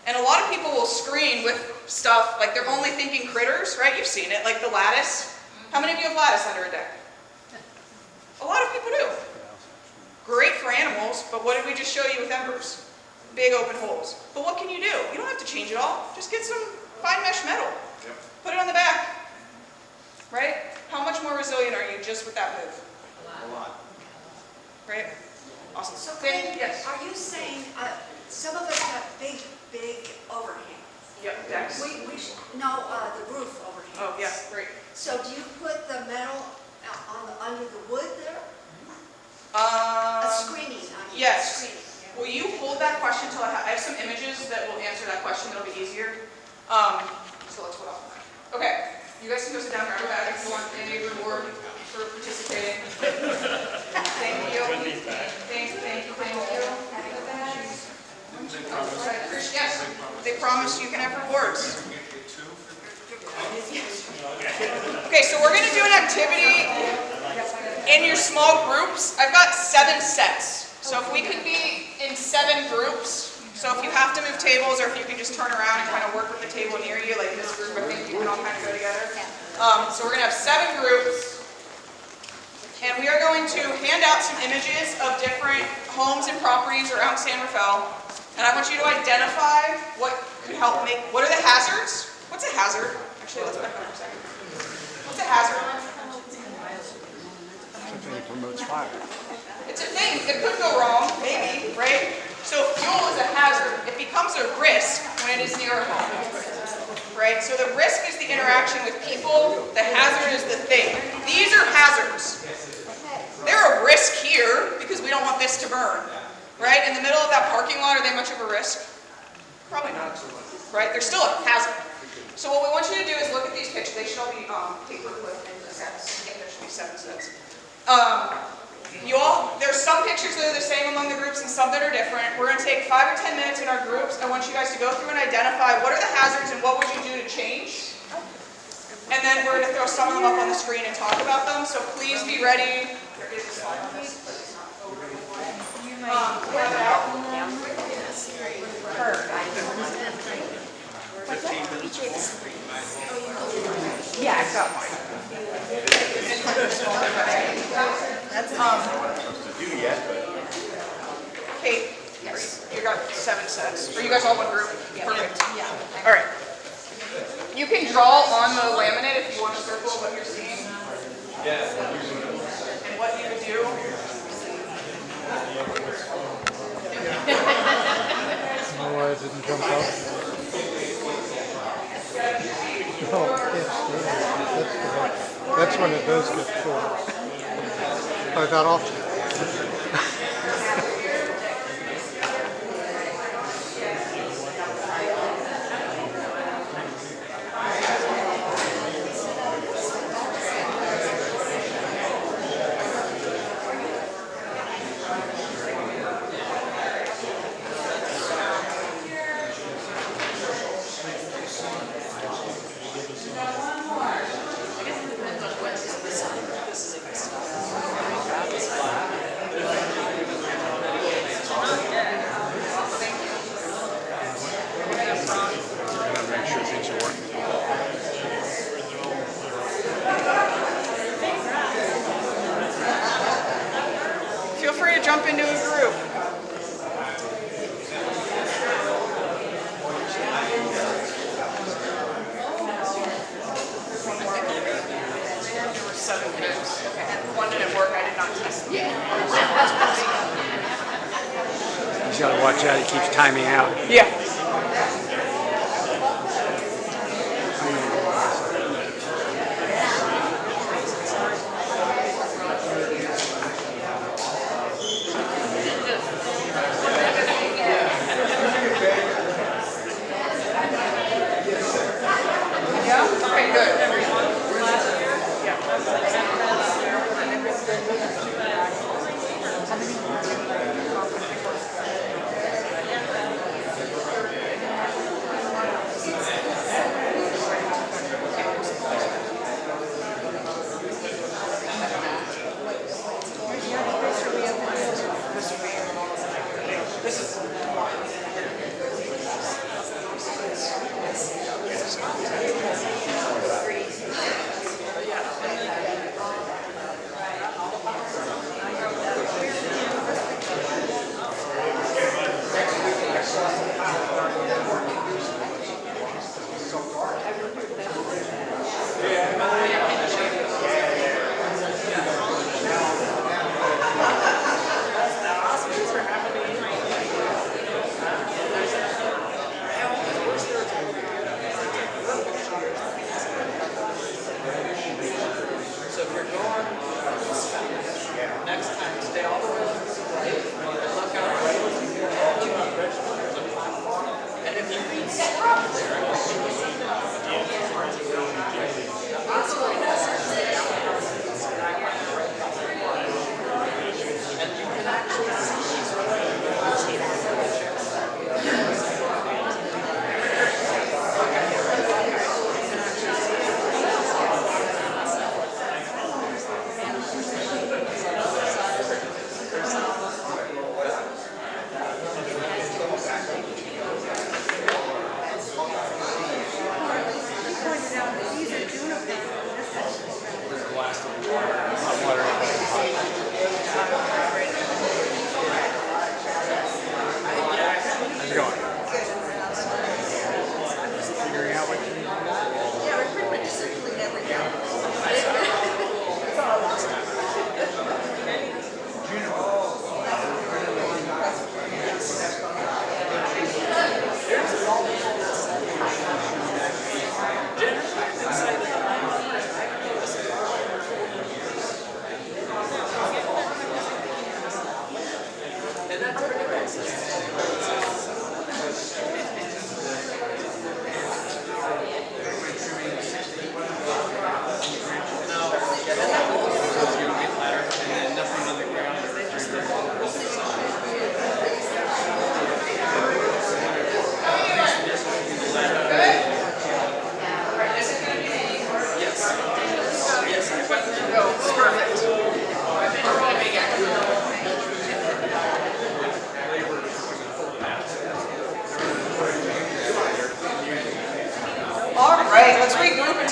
And a lot of people will screen with stuff, like they're only thinking critters, right? You've seen it, like the lattice. How many of you have lattice under a deck? A lot of people do. Great for animals, but what did we just show you with embers? Big open holes. But what can you do? You don't have to change it all. Just get some fine mesh metal. Yep. Put it on the back. Right? How much more resilient are you just with that move? A lot. Right? Awesome. So Thing, Quinn, yes. are you saying, some of us have big overhangs? Yep, decks. No, the roof overhangs. Oh, yeah, great. So do you put the metal under the wood there? A screening, yes. screening. Will you hold that question till I have some images that will answer that question. That'll be easier. So let's put off that. Okay, you guys can go sit down for acrobatics. You want any reward for participating? Thank you. Thank you. Yes, they promised you can have rewards. Okay, so we're going to do an activity in your small groups. I've got 7 sets. So if we could be in 7 groups, so if you have to move tables or if you can just turn around and kind of work with the table near you, like this group, I think you can all kind of go together. So we're going to have 7 groups. And we are going to hand out some images of different homes and properties around San Rafael. And I want you to identify what could help make, what are the hazards? What's a hazard? Actually, let's back up for a second. What's a hazard? Something that promotes fire. It's a thing that could go wrong, maybe, right? So fuel is a hazard. It becomes a risk when it is near a home, right? So the risk is the interaction with people. The hazard is the thing. These are hazards. They're a risk here because we don't want this to burn, right? In the middle of that parking lot, are they much of a risk? Probably not, right? They're still a hazard. So what we want you to do is look at these pictures. They should all be paper clip and sets. I think there should be 7 sets. There's some pictures that are the same among the groups and some that are different. We're going to take 5 or 10 minutes in our groups. I want you guys to go through and identify what are the hazards and what would you do to change. And then we're going to throw some of them up on the screen and talk about them. So please be ready. There is a slide on this, but it's not overly wide. Have it out. 15 minutes. Yeah, I've got mine. Kate, you got 7 sets. Are you guys all one group? Perfect. Yeah. All right. You can draw on the laminate if you want to circle what you're seeing. And what you would do. Why it didn't jump up? Oh, can't stand it. That's when it does get full. I got off. jump into a group. There were 7 groups, and one didn't work. I did not test them. He's got to watch out. He keeps timing out. Yeah.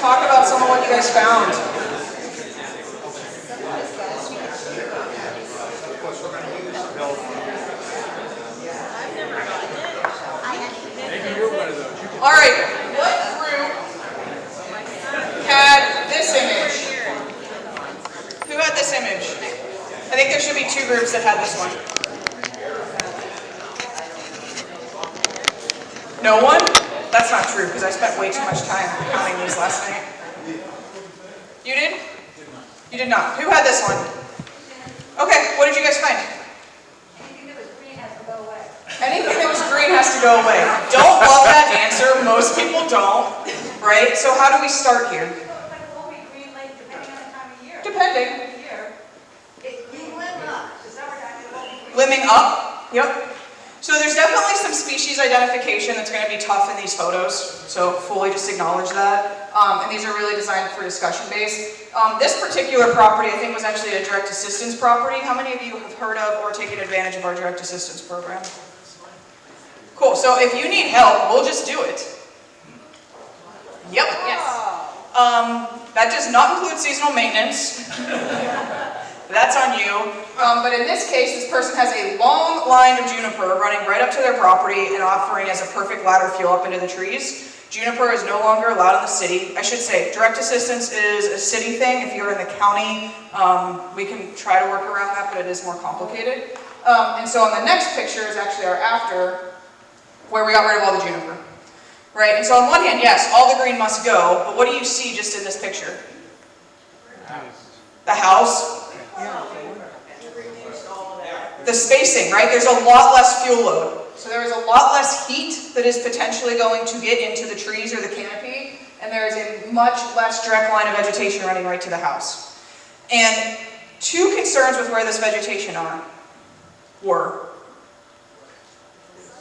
Talk about some of what you guys found. All right, what group had this image? Who had this image? I think there should be 2 groups that had this one. No one? That's not true, because I spent way too much time counting these last night. You did? You did not. Who had this one? Okay, what did you guys find? Anything that was green has to go away. Anything that was green has to go away. Don't love that answer. Most people don't, right? So how do we start here? Like, it won't be green, like, depending on the time of year. Depending. You limb up. The summertime, it won't be green. Limbing up? Yep. So there's definitely some species identification that's going to be tough in these photos, so fully just acknowledge that. And these are really designed for discussion base. This particular property, I think, was actually a direct assistance property. How many of you have heard of or taken advantage of our direct assistance program? Cool, so if you need help, we'll just do it. Yep. Yes. That does not include seasonal maintenance. That's that's on you. But in this case, this person has a long line of juniper running right up to their property and offering as a perfect ladder fuel up into the trees. Juniper is no longer allowed in the city. I should say, direct assistance is a city thing. If you're in the county, we can try to work around that, but it is more complicated. And so on the next picture is actually our after, where we got rid of all the juniper. Right, and so on one hand, yes, all the green must go, but what do you see just in this picture? The house. The spacing, right? There's a lot less fuel load. So there is a lot less heat that is potentially going to get into the trees or the canopy, and there is a much less direct line of vegetation running right to the house. And two concerns with where this vegetation were.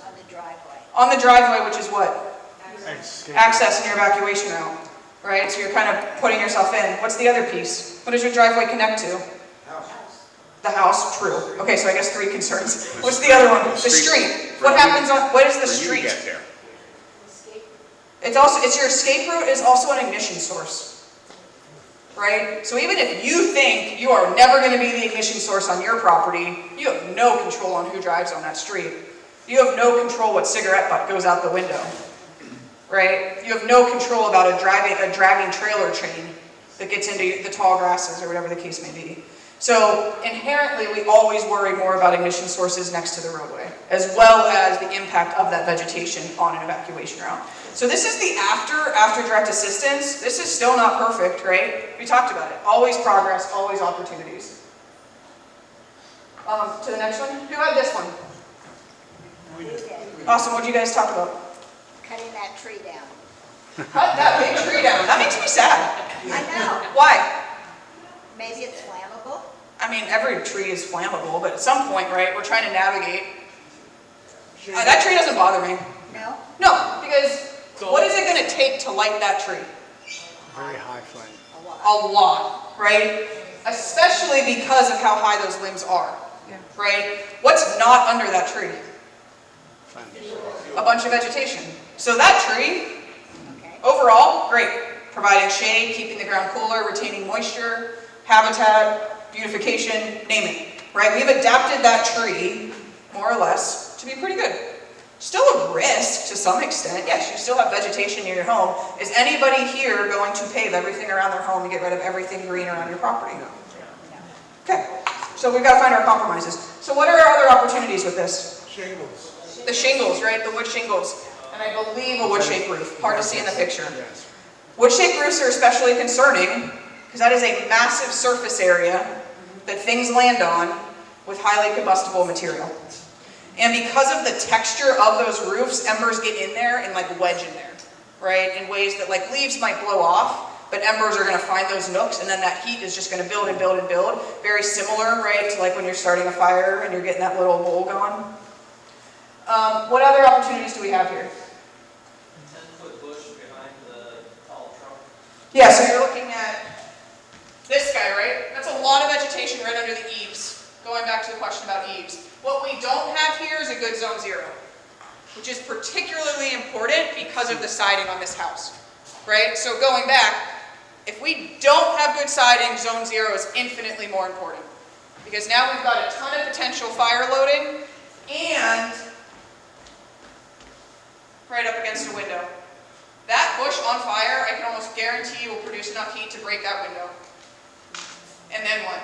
On the driveway. On the driveway, which is what? Escape. Access in your evacuation route, right? So you're kind of putting yourself in. What's the other piece? What does your driveway connect to? The house, true. Okay, so I guess three concerns. What's the other one? The street. What happens on, what is the street? It's your escape route is also an ignition source, right? So even if you think you are never going to be the ignition source on your property, you have no control on who drives on that street. You have no control what cigarette butt goes out the window, right? You have no control about a dragging trailer chain that gets into the tall grasses or whatever the case may be. So inherently, we always worry more about ignition sources next to the roadway, as well as the impact of that vegetation on an evacuation route. So this is the after direct assistance. This is still not perfect, right? We talked about it. Always progress, always opportunities. To the next one. Who had this one? Awesome. What did you guys talk about? Cutting that tree down. Cut that big tree down. That makes me sad. I know. Why? Maybe it's flammable. I mean, every tree is flammable, but at some point, right, we're trying to navigate. That tree doesn't bother me. No? No, because what is it going to take to light that tree? Very high flame. A lot, right? Especially because of how high those limbs are, right? What's not under that tree? A bunch of vegetation. So that tree, overall, great. Providing shade, keeping the ground cooler, retaining moisture, habitat, beautification, name it, right? We've adapted that tree, more or less, to be pretty good. Still a risk to some extent. Yes, you still have vegetation near your home. Is anybody here going to pave everything around their home and get rid of everything green around your property? No. Okay, so we've got to find our compromises. So what are our other opportunities with this? Shingles. The shingles, right? The wood shingles. And I believe a wood-shaped roof. Hard to see in the picture. Wood-shaped roofs are especially concerning because that is a massive surface area that things land on with highly combustible material. And because of the texture of those roofs, embers get in there and like wedge in there, right? In ways that like leaves might blow off, but embers are going to find those nooks, and then that heat is just going to build and build and build. Very similar, right, to like when you're starting a fire and you're getting that little bowl going. What other opportunities do we have here? 10-foot bush behind the tall trunk. Yeah, so you're looking at this guy, right? That's a lot of vegetation right under the eaves. Going back to the question about eaves. What we don't have here is a good zone 0, which is particularly important because of the siding on this house, right? So going back, if we don't have good siding, zone 0 is infinitely more important because now we've got a ton of potential fire loading and right up against a window. That bush on fire, I can almost guarantee will produce enough heat to break that window. And then what?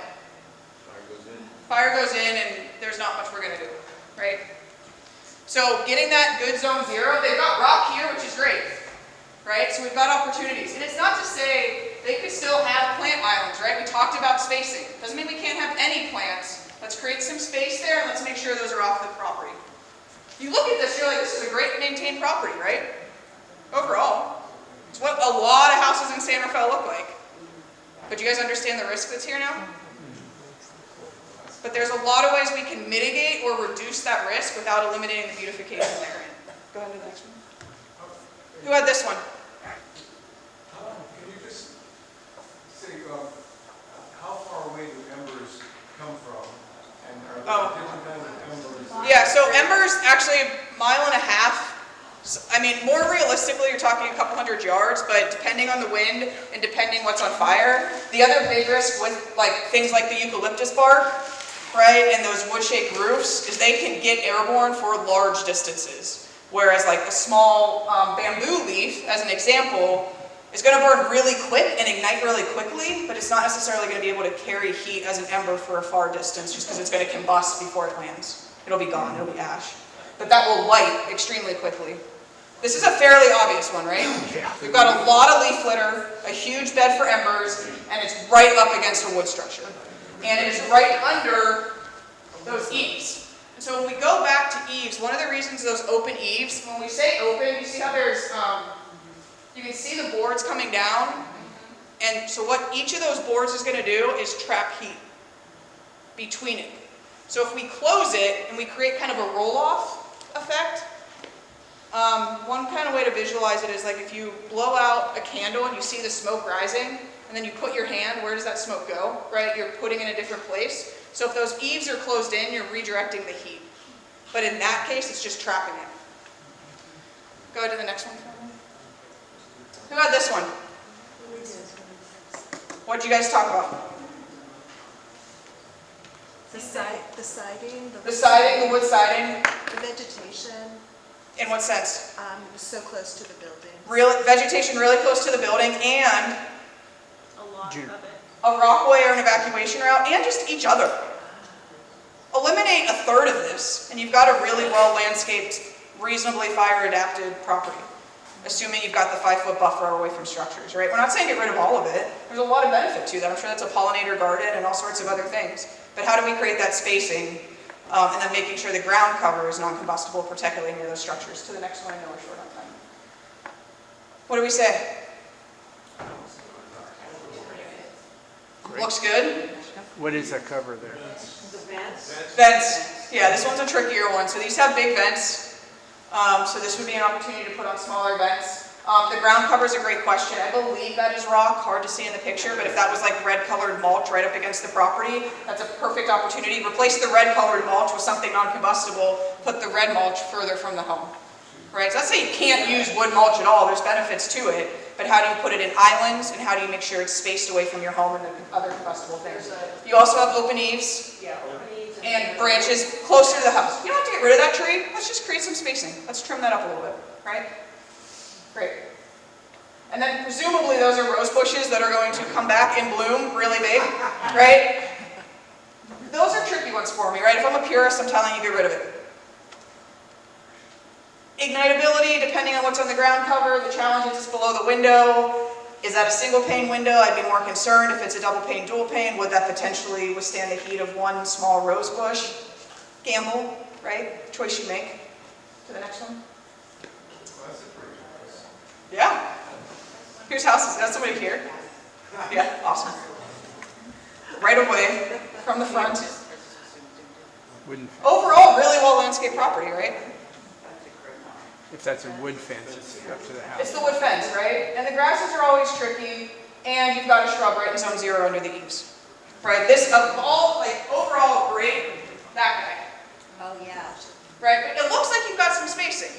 Fire goes in and there's not much we're going to do, right? So getting that good zone 0, they've got rock here, which is great, right? So we've got opportunities. And it's not to say they could still have plant islands, right? We talked about spacing. Doesn't mean we can't have any plants. Let's create some space there and let's make sure those are off the property. You look at this, you're like, this is a great maintained property, right? Overall. It's what a lot of houses in San Rafael look like. But do you guys understand the risk that's here now? But there's a lot of ways we can mitigate or reduce that risk without eliminating the beautification therein. Go ahead to the next one. Who had this one? Can you just say how far away do embers come from? And are there different kinds of embers? Yeah, so embers actually 1.5 miles I mean, more realistically, you're talking a couple hundred yards, but depending on the wind and depending what's on fire, the other big risk with like things like the eucalyptus bark, right, and those wood-shaped roofs, is they can get airborne for large distances. Whereas like a small bamboo leaf, as an example, is going to burn really quick and ignite really quickly, but it's not necessarily going to be able to carry heat as an ember for a far distance just because it's going to combust before it lands. It'll be gone, it'll be ash. But that will light extremely quickly. This is a fairly obvious one, right? Yeah. We've got a lot of leaf litter, a huge bed for embers, and it's right up against a wood structure. And it is right under those eaves. And so when we go back to eaves, one of the reasons those open eaves, when we say open, you see how there's, you can see the boards coming down. And so what each of those boards is going to do is trap heat between it. So if we close it and we create kind of a roll-off effect, one kind of way to visualize it is like if you blow out a candle and you see the smoke rising, and then you put your hand, where does that smoke go, right? You're putting it in a different place. So if those eaves are closed in, you're redirecting the heat. But in that case, it's just trapping it. Go to the next one for me. Who had this one? What did you guys talk about? The siding, The siding, the wood siding. the vegetation, In what sense? so close to the building. Vegetation really close to the building, and A lot of it. a rockway or an evacuation route, and just each other. Eliminate a third of this, and you've got a really well-landscaped, reasonably fire-adapted property, assuming you've got the 5-foot buffer away from structures, right? We're not saying get rid of all of it. There's a lot of benefit to that. I'm sure that's a pollinator garden and all sorts of other things. But how do we create that spacing, and then making sure the ground cover is non-combustible, particularly near those structures? To the next one, I know we're short on time. What do we say? Looks good? What is that cover there? Vents. Yeah, this one's a trickier one. So these have big vents. So this would be an opportunity to put on smaller vents. The ground cover is a great question. I believe that is rock, hard to see in the picture, but if that was like red colored mulch right up against the property, that's a perfect opportunity. Replace the red colored mulch with something non-combustible, put the red mulch further from the home. Right? So let's say you can't use wood mulch at all, there's benefits to it, but how do you put it in islands, and how do you make sure it's spaced away from your home and the other combustible things? You also have open eaves. And branches closer to the house. You don't have to get rid of that tree. Let's just create some spacing. Let's trim that up a little bit, right? Great. And then presumably those are rose bushes that are going to come back and bloom really big, right? Those are tricky ones for me, right? If I'm a purist, I'm telling you get rid of it. Ignitability, depending on what's on the ground cover, the challenge is it's below the window. Is that a single pane window? I'd be more concerned. If it's a double pane, dual pane, would that potentially withstand the heat of one small rose bush? Gamble, right? Choice you make. To the next one. Yeah. Here's houses. That's somebody here. Yeah, awesome. Right away from the front. Overall, really well landscaped property, right? If that's a wood fence, it's up to the house. It's the wood fence, right? And the grasses are always tricky, and you've got a shrub right in zone 0 under the eaves. Right? This, of all, like, overall, great, that guy. Oh, yeah. Right? But it looks like you've got some spacing.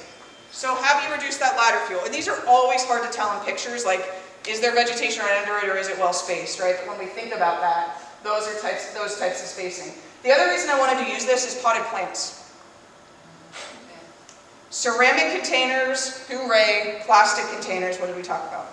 So have you reduced that ladder fuel? And these are always hard to tell in pictures, like, is there vegetation right under it, or is it well spaced, right? But when we think about that, those types of spacing. The other reason I wanted to use this is potted plants. Ceramic containers, hooray, plastic containers, what did we talk about?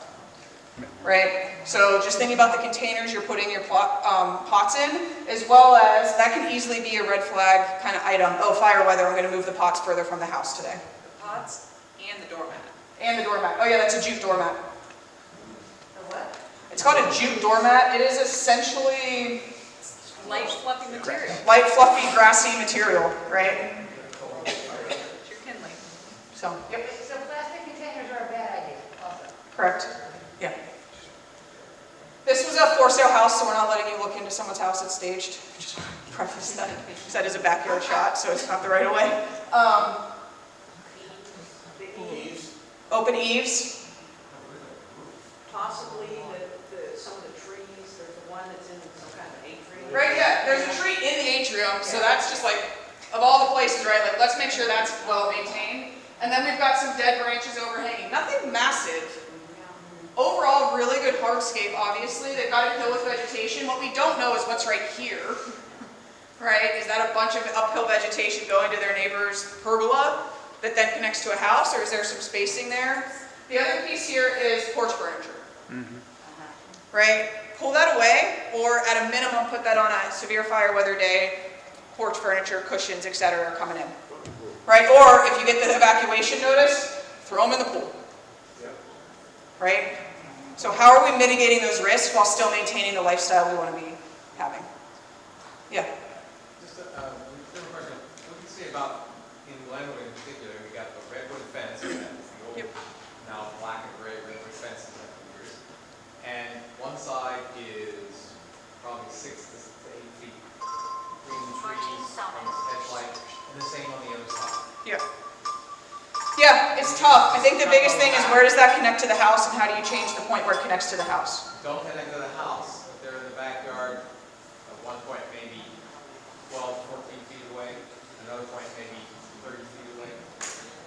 Right? So just thinking about the containers you're putting your pots in, as well as, that can easily be a red flag kind of item. Oh, fire weather, I'm going to move the pots further from the house today. The pots and the doormat. And the doormat. Oh yeah, that's a jute doormat. The what? It's called a jute doormat. It is essentially Light, fluffy material. light, fluffy, grassy material, right? You're kindling. So, yep. So plastic containers are a bad idea also. Correct. Yeah. This was a for sale house, so we're not letting you look into someone's house that's staged. Just preface that. That is a backyard shot, so it's not the right of way. Open eaves. Possibly some of the trees, there's one that's in some kind of atrium. Right, yeah, there's a tree in the atrium, so that's just like, of all the places, right, like, let's make sure that's well maintained. And then we've got some dead branches overhanging. Nothing massive. Overall, really good hardscape, obviously. They've got a hill with vegetation. What we don't know is what's right here. Right? Is that a bunch of uphill vegetation going to their neighbor's pergola that then connects to a house, or is there some spacing there? The other piece here is porch furniture. Right? Pull that away, or at a minimum, put that on a severe fire weather day. Porch furniture, cushions, etc. are coming in. Right? Or if you get the evacuation notice, throw them in the pool. Right? So how are we mitigating those risks while still maintaining the lifestyle we want to be having? Yeah. Just a different question. What do you say about, in Glenwood in particular, we got the redwood fence, that's the old, now black and gray redwood fence in the years. And one side is probably 6 to 8 feet between the trees, from the edge light, and the same on the other side. Yeah. Yeah, it's tough. I think the biggest thing is where does that connect to the house, and how do you change the point where it connects to the house? Don't connect to the house, but they're in the backyard, at one point maybe 12, 14 feet away, another point maybe 30 feet away.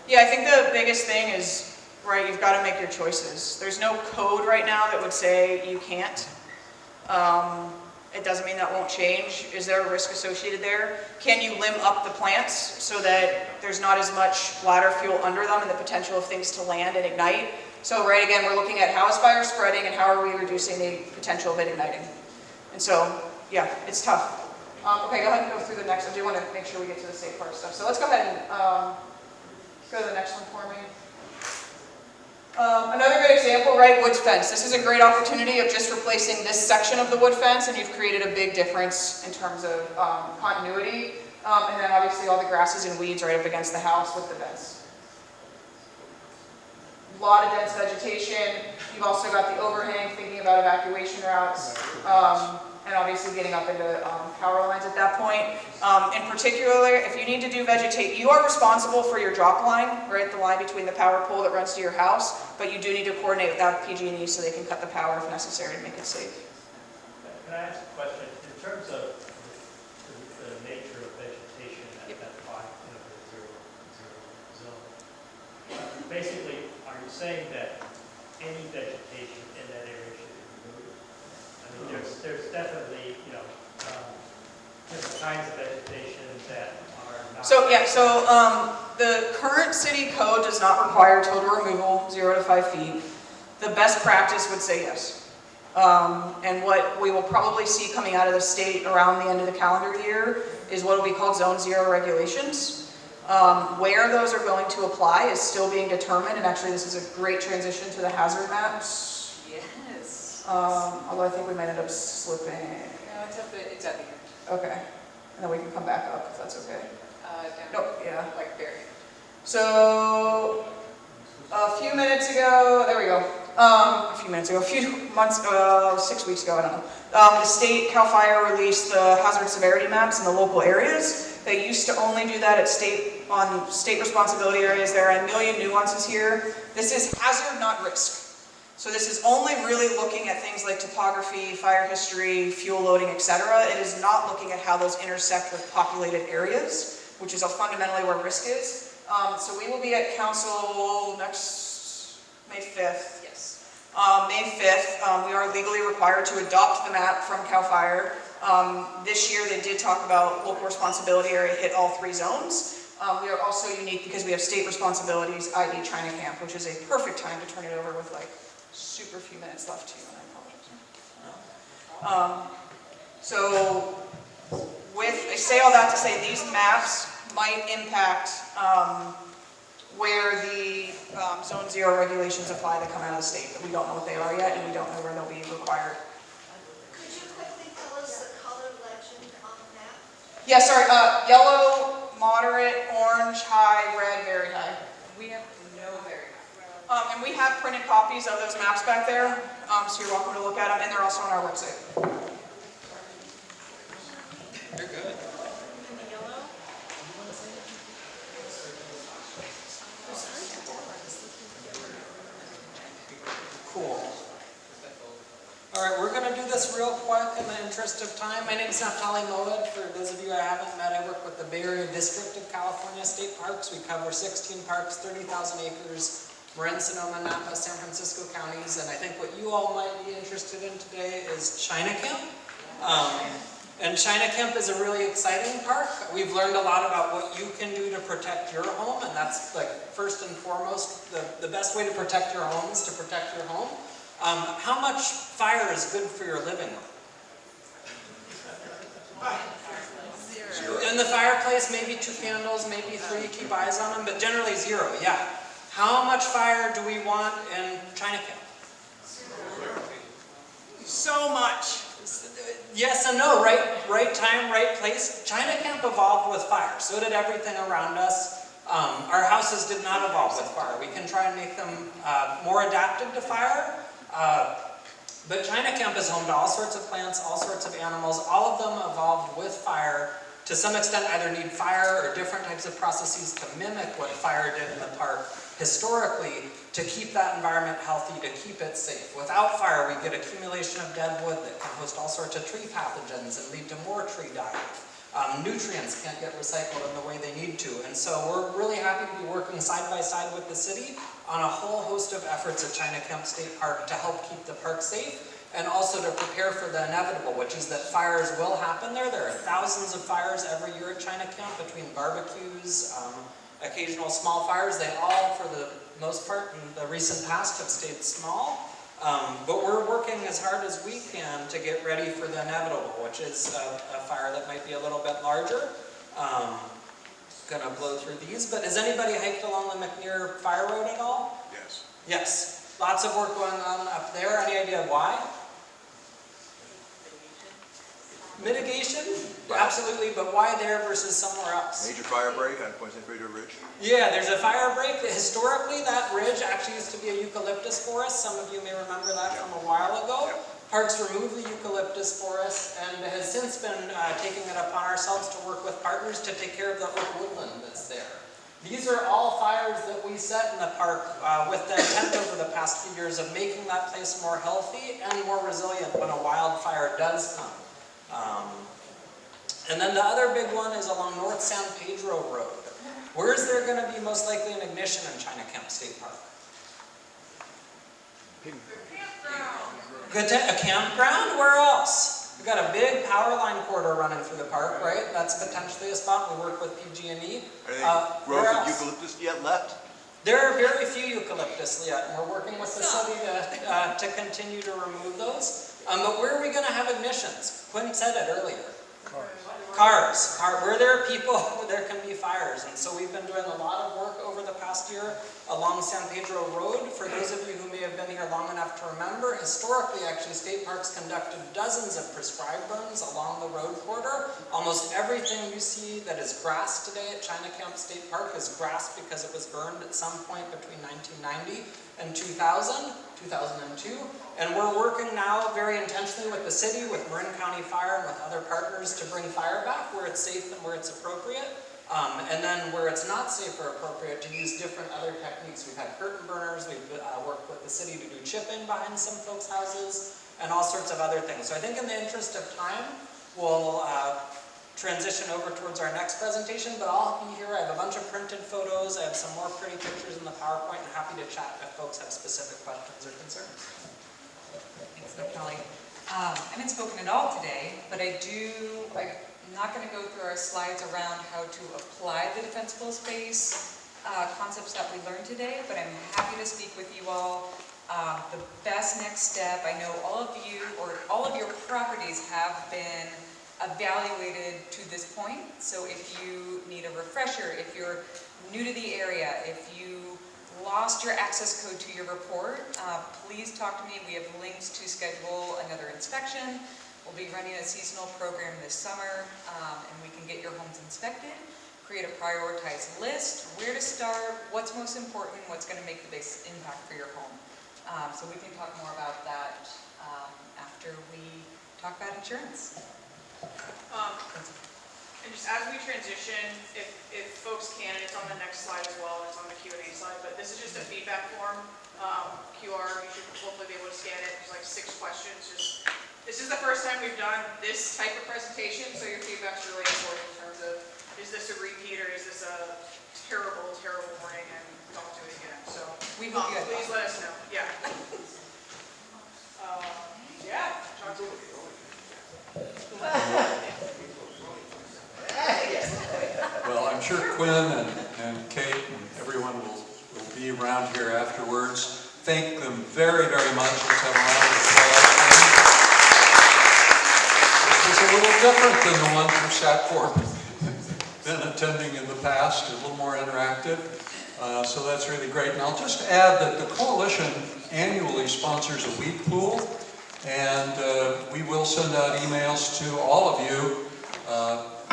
Yeah, I think the biggest thing is, right, you've got to make your choices. There's no code right now that would say you can't. It doesn't mean that won't change. Is there a risk associated there? Can you limb up the plants so that there's not as much ladder fuel under them and the potential of things to land and ignite? So, right, again, we're looking at how is fire spreading and how are we reducing the potential of it igniting? And so, yeah, it's tough. Okay, go ahead and go through the next. I do want to make sure we get to the safe part stuff. So let's go ahead and go to the next one for me. Another good example, right, wood fence. This is a great opportunity of just replacing this section of the wood fence, and you've created a big difference in terms of continuity. And then obviously all the grasses and weeds right up against the house with the fence. A lot of dense vegetation. You've also got the overhang, thinking about evacuation routes, and obviously getting up into power lines at that point. In particular, if you need to do vegetate, you are responsible for your drop line, right, the line between the power pole that runs to your house, but you do need to coordinate with that PG&E so they can cut the power if necessary to make it safe. Can I ask a question? In terms of the nature of vegetation at that zero zone, basically, are you saying that any vegetation in that area should be removed? I mean, there's definitely, different kinds of vegetation that are not... So, yeah, the current city code does not require total removal, 0 to 5 feet. The best practice would say yes. And what we will probably see coming out of the state around the end of the calendar year is what will be called Zone 0 regulations. Where those are going to apply is still being determined, and actually this is a great transition to the hazard maps. Yes. Although I think we might end up slipping. No, it's at the end. Okay, and then we can come back up if that's okay. Down Nope, yeah. like very. So, a few minutes ago, there we go. A few months, 6 weeks ago, I don't know. The state, CAL FIRE, released the hazard severity maps in the local areas. They used to only do that at state responsibility areas. There are a million nuances here. This is hazard, not risk. So this is only really looking at things like topography, fire history, fuel loading, etc. It is not looking at how those intersect with populated areas, which is fundamentally where risk is. So we will be at council next May 5th. Yes. May 5th, we are legally required to adopt the map from CAL FIRE. This year they did talk about local responsibility area hit all 3 zones. We are also unique because we have state responsibilities, i.e. China Camp, which is a perfect time to turn it over with like super few minutes left to you, and I apologize. So I say all that to say these maps might impact where the Zone 0 regulations apply that come out of the state, but we don't know what they are yet, and we don't know where they'll be required. Could you quickly tell us the color legend on the map? Yeah, sorry, yellow, moderate, orange, high, red, very high. We have no very high. And we have printed copies of those maps back there, so you're welcome to look at them, and they're also on our website. You're good. Cool. All right, we're gonna do this real quick in the interest of time. My name is Naftali Moed. For those of you I haven't met, I work with the Bay Area District of California State Parks. We cover 16 parks, 30,000 acres, Marin, Sonoma, Napa, San Francisco counties, and I think what you all might be interested in today is China Camp. And China Camp is a really exciting park. We've learned a lot about what you can do to protect your home, and that's like first and foremost, the best way to protect your home is to protect your home. How much fire is good for your living room? Zero. In the fireplace, maybe 2 candles, maybe 3, keep eyes on them, but generally 0, yeah. How much fire do we want in China Camp? So much. Yes and no, right time, right place. China Camp evolved with fire. So did everything around us. Our houses did not evolve with fire. We can try and make them more adapted to fire. But China Camp is home to all sorts of plants, all sorts of animals. All of them evolved with fire. To some extent either need fire or different types of processes to mimic what fire did in the park historically to keep that environment healthy, to keep it safe. Without fire, we get accumulation of dead wood that can host all sorts of tree pathogens and lead to more tree dying. Nutrients can't get recycled in the way they need to. And so we're really happy to be working side by side with the city on a whole host of efforts at China Camp State Park to help keep the park safe and also to prepare for the inevitable, which is that fires will happen there. There are thousands of fires every year at China Camp between barbecues, occasional small fires. They all, for the most part, in the recent past have stayed small. But we're working as hard as we can to get ready for the inevitable, which is a fire that might be a little bit larger. Gonna blow through these, but has anybody hiked along the McNear Fire Road at all? Yes. Yes. Lots of work going on up there. Any idea why? Mitigation? Absolutely, but why there versus somewhere else? Major fire break on Point San Pedro Ridge. Yeah, there's a fire break. Historically, that ridge actually used to be a eucalyptus forest. Some of you may remember that from a while ago. Parks removed the eucalyptus forest and has since been taking it upon ourselves to work with partners to take care of the oak woodland that's there. These are all fires that we set in the park with the intent over the past few years of making that place more healthy and more resilient when a wildfire does come. And then the other big one is along North San Pedro Road. Where is there going to be most likely an ignition in China Camp State Park? A campground? Where else? We've got a big power line corridor running through the park, right? That's potentially a spot. We work with PG&E. Are there growth of eucalyptus yet left? There are very few eucalyptus yet, and we're working with the city to continue to remove those. But where are we going to have ignitions? Quinn said it earlier. Cars. Where there are people, there can be fires. And so we've been doing a lot of work over the past year along San Pedro Road. For those of you who may have been here long enough to remember, historically, actually, state parks conducted dozens of prescribed burns along the road corridor. Almost everything you see that is grass today at China Camp State Park is grass because it was burned at some point between 1990 and 2002. And we're working now very intentionally with the city, with Marin County Fire, and with other partners to bring fire back where it's safe and where it's appropriate. And then where it's not safe or appropriate to use different other techniques. We've had curtain burners, we've worked with the city to do chipping behind some folks' houses, and all sorts of other things. So I think in the interest of time, we'll transition over towards our next presentation, but I'll be here. I have a bunch of printed photos, I have some more pretty pictures in the PowerPoint, and happy to chat if folks have specific questions or concerns. Thanks, Naftali. I haven't spoken at all today, but I'm not going to go through our slides around how to apply the defensible space concepts that we learned today, but I'm happy to speak with you all. The best next step, I know all of you, or all of your properties have been evaluated to this point. So if you need a refresher, if you're new to the area, if you lost your access code to your report, please talk to me. We have links to schedule another inspection. We'll be running a seasonal program this summer, and we can get your homes inspected, create a prioritized list, where to start, what's most important, what's going to make the biggest impact for your home. So we can talk more about that after we talk about insurance. And just as we transition, if folks can, and it's on the next slide as well, it's on the Q&A slide, but this is just a feedback form QR. You should hopefully be able to scan it. There's like 6 questions. This is the first time we've done this type of presentation, so your feedback's really important in terms of, is this a repeat or is this a terrible, terrible morning and don't do it again. So We hope you please let us know. Yeah. Yeah. Talk to Well, I'm sure Quinn and Kate and everyone will be around here afterwards. Thank them very, very much. Let's have a round of applause. This is a little different than the ones who sat for been attending in the past, a little more interactive. So that's really great. And I'll just add that the coalition annually sponsors a weed pool, and we will send out emails to all of you.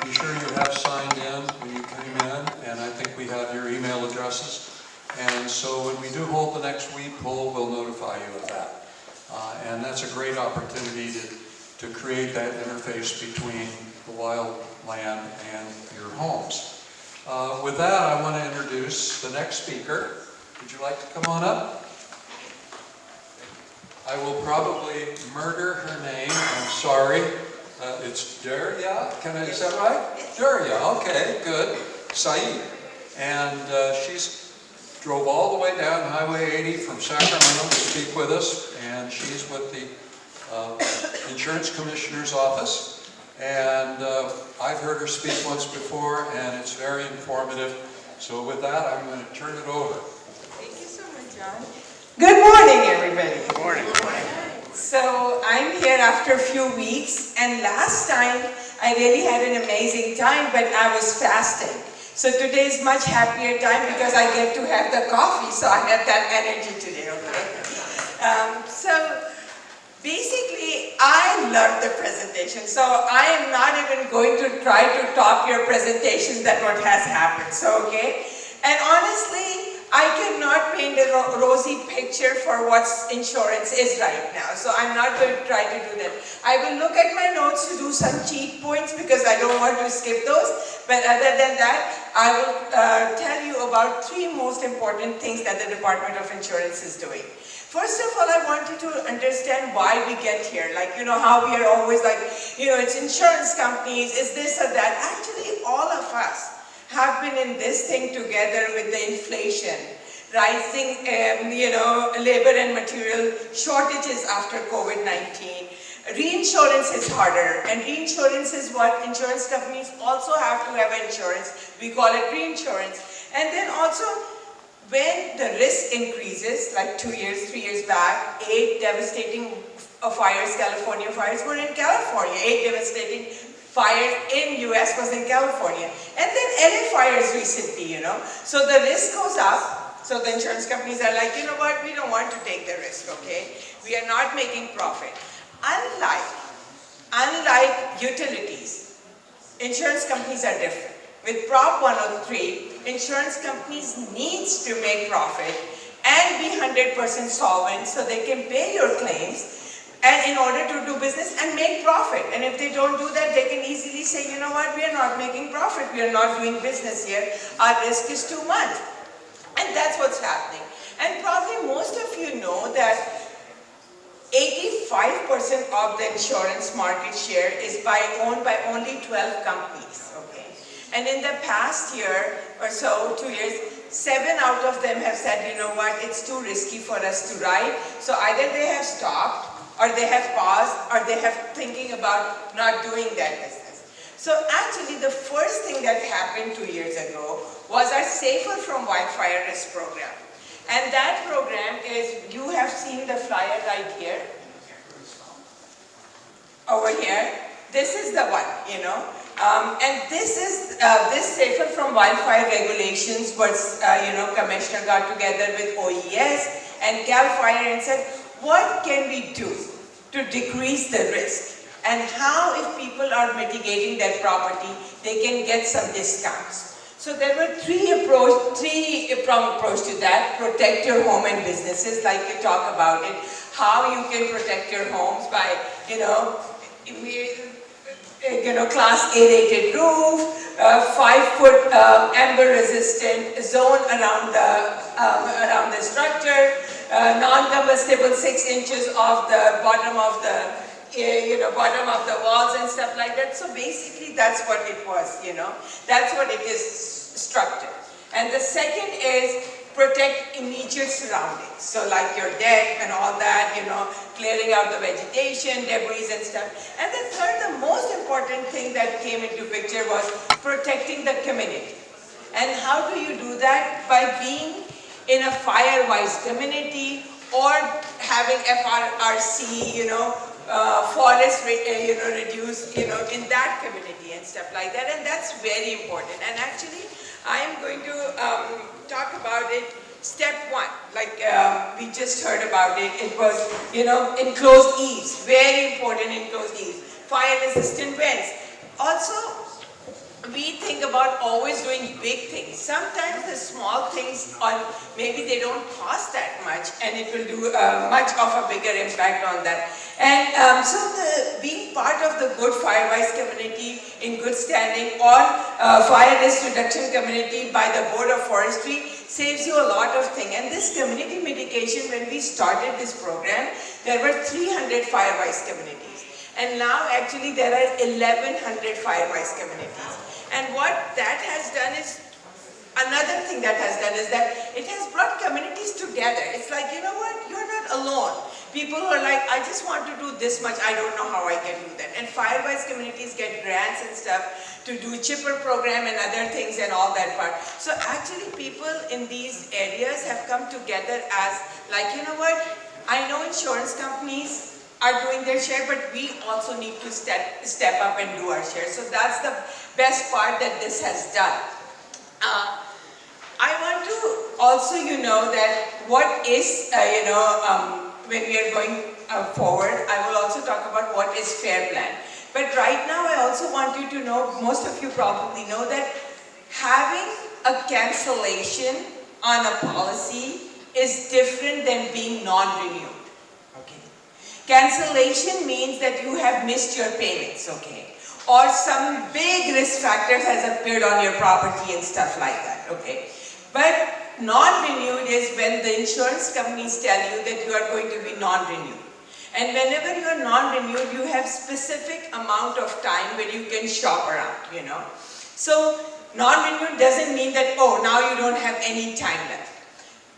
Be sure you have signed in when you came in, and I think we have your email addresses. And so when we do hold the next weed poll, we'll notify you of that. And that's a great opportunity to create that interface between the wild land and your homes. With that, I want to introduce the next speaker. Would you like to come on up? I will probably murder her name. I'm sorry. It's Durriya. Is that right? Durriya. Okay, good. Syed. And she's drove all the way down Highway 80 from Sacramento to speak with us. And she's with the Insurance Commissioner's Office. And I've heard her speak once before, and it's very informative. So with that, I'm going to turn it over. Thank you so much, John. Good morning, everybody. Good morning. So I'm here after a few weeks, and last time I really had an amazing time, but I was fasting. So today is much happier time because I get to have the coffee, so I have that energy today, okay? So basically, I loved the presentation, so I am not even going to try to top your presentations that what has happened, so okay? And honestly, I cannot paint a rosy picture for what insurance is right now, so I'm not going to try to do that. I will look at my notes to do some cheat points because I don't want to skip those, but other than that, I will tell you about 3 most important things that the Department of Insurance is doing. First of all, I want you to understand why we get here. Like, how we are always like, it's insurance companies, it's this or that. Actually, all of us have been in this thing together with the inflation, rising, labor and material shortages after COVID-19. Reinsurance is harder, and reinsurance is what insurance companies also have to have insurance. We call it reinsurance. And then also, when the risk increases, like 2 years, 3 years back, 8 devastating fires, California fires were in California. 8 devastating fires in US was in California. And then LA fires recently, So the risk goes up. So the insurance companies are like, you know what, we don't want to take the risk, okay? We are not making profit. Unlike utilities, insurance companies are different. With Prop 103, insurance companies needs to make profit and be 100% solvent so they can pay your claims and in order to do business and make profit. And if they don't do that, they can easily say, you know what, we are not making profit, we are not doing business here, our risk is too much. And that's what's happening. And probably most of you know that 85% of the insurance market share is owned by only 12 companies, okay? And in the past year or so, 2 years, 7 out of them have said, you know what, it's too risky for us to write. So either they have stopped, or they have paused, or they have thinking about not doing that business. So actually, the first thing that happened 2 years ago was our Safer from Wildfire Risk program. And that program is, you have seen the flyer right here. Over here. This is the one, and this is, this Safer from Wildfire regulations was, Commissioner got together with OES and CAL FIRE and said, what can we do to decrease the risk? And how, if people are mitigating their property, they can get some discounts. So there were 3-pronged approach to that. Protect your home and businesses, like you talk about it. How you can protect your homes by, Class A rated roof, 5-foot amber resistant zone around the structure, non-combustible 6 inches of the bottom of the bottom of the walls and stuff like that. So basically that's what it was, That's what it is structured. And the second is protect immediate surroundings. So like your deck and all that, clearing out the vegetation, debris and stuff. And the third, the most important thing that came into picture was protecting the community. And how do you do that? By being in a fire-wise community or having FRRC, forest, reduce, in that community and stuff like that. And that's very important. And actually, I am going to talk about it. Step 1, like we just heard about it, it was, enclosed eaves, very important enclosed eaves, fire resistant vents. Also, we think about always doing big things. Sometimes the small things, maybe they don't cost that much and it will do much of a bigger impact on that. And so being part of the good fire-wise community in good standing or fire risk reduction community by the Board of Forestry saves you a lot of things. And this community mitigation, when we started this program, there were 300 fire-wise communities. And now actually there are 1,100 fire-wise communities. And what that has done is, another thing that has done is that it has brought communities together. It's like, you know what, you're not alone. People who are like, I just want to do this much, I don't know how I can do that. And fire-wise communities get grants and stuff to do chipper program and other things and all that part. So actually people in these areas have come together as like, you know what, I know insurance companies are doing their share, but we also need to step up and do our share. So that's the best part that this has done. I want to also, that what is, when we are going forward, I will also talk about what is fair plan. But right now, I also want you to know, most of you probably know that having a cancellation on a policy is different than being non-renewed. Cancellation means that you have missed your payments, or some big risk factors has appeared on your property and stuff like that, But non-renewed is when the insurance companies tell you that you are going to be non-renewed. And whenever you are non-renewed, you have specific amount of time where you can shop around, So non-renewed doesn't mean that, oh, now you don't have any time left.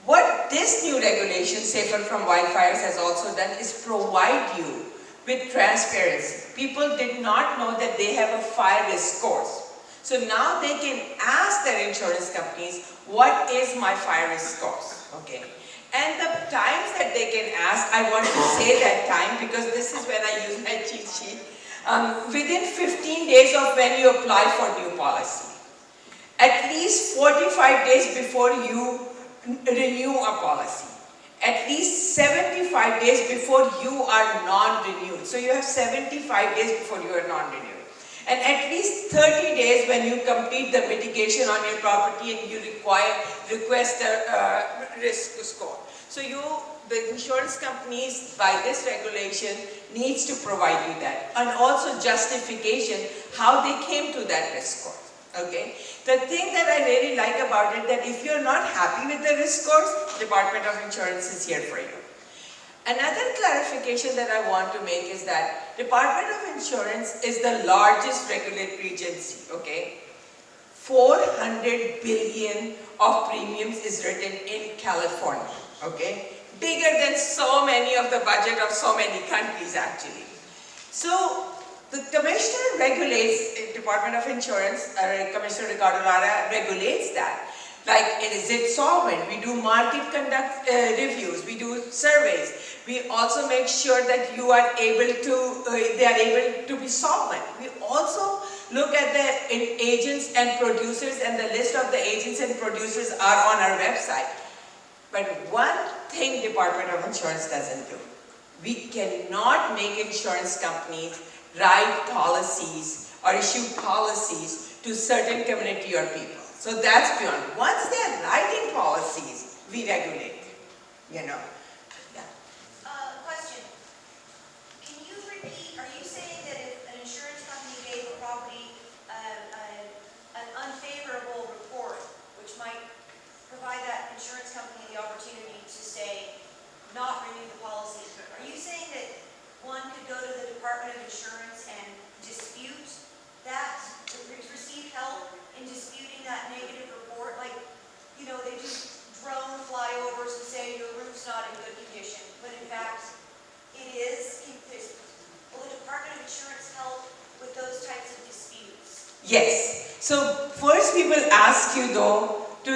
What this new regulation, Safer from Wildfires, has also done is provide you with transparency. People did not know that they have a fire risk course. So now they can ask their insurance companies, what is my fire risk course? And the times that they can ask, I want to say that time because this is when I use my cheat sheet. Within 15 days of when you apply for new policy. At least 45 days before you renew a policy. At least 75 days before you are non-renewed. So you have 75 days before you are non-renewed. And at least 30 days when you complete the mitigation on your property and you request a risk score. So the insurance companies, by this regulation, needs to provide you that. And also justification, how they came to that risk score. The thing that I really like about it, that if you're not happy with the risk scores, Department of Insurance is here for you. Another clarification that I want to make is that Department of Insurance is the largest regulatory agency, 400 billion of premiums is written in California, Bigger than so many of the budget of so many countries actually. So, the commissioner regulates, Department of Insurance, Commissioner Ricardo Lara regulates that. Like, is it solvent? We do market conduct reviews, we do surveys. We also make sure that you are able to, they are able to be solvent. We also look at the agents and producers, and the list of the agents and producers are on our website. But one thing Department of Insurance doesn't do, we cannot make insurance companies write policies or issue policies to certain community or people. So that's beyond. Once they're writing policies, we regulate, Question. Can you repeat, are you saying that if an insurance company gave a property an unfavorable report, which might provide that insurance company the opportunity to say, Yes. So first we will ask you though to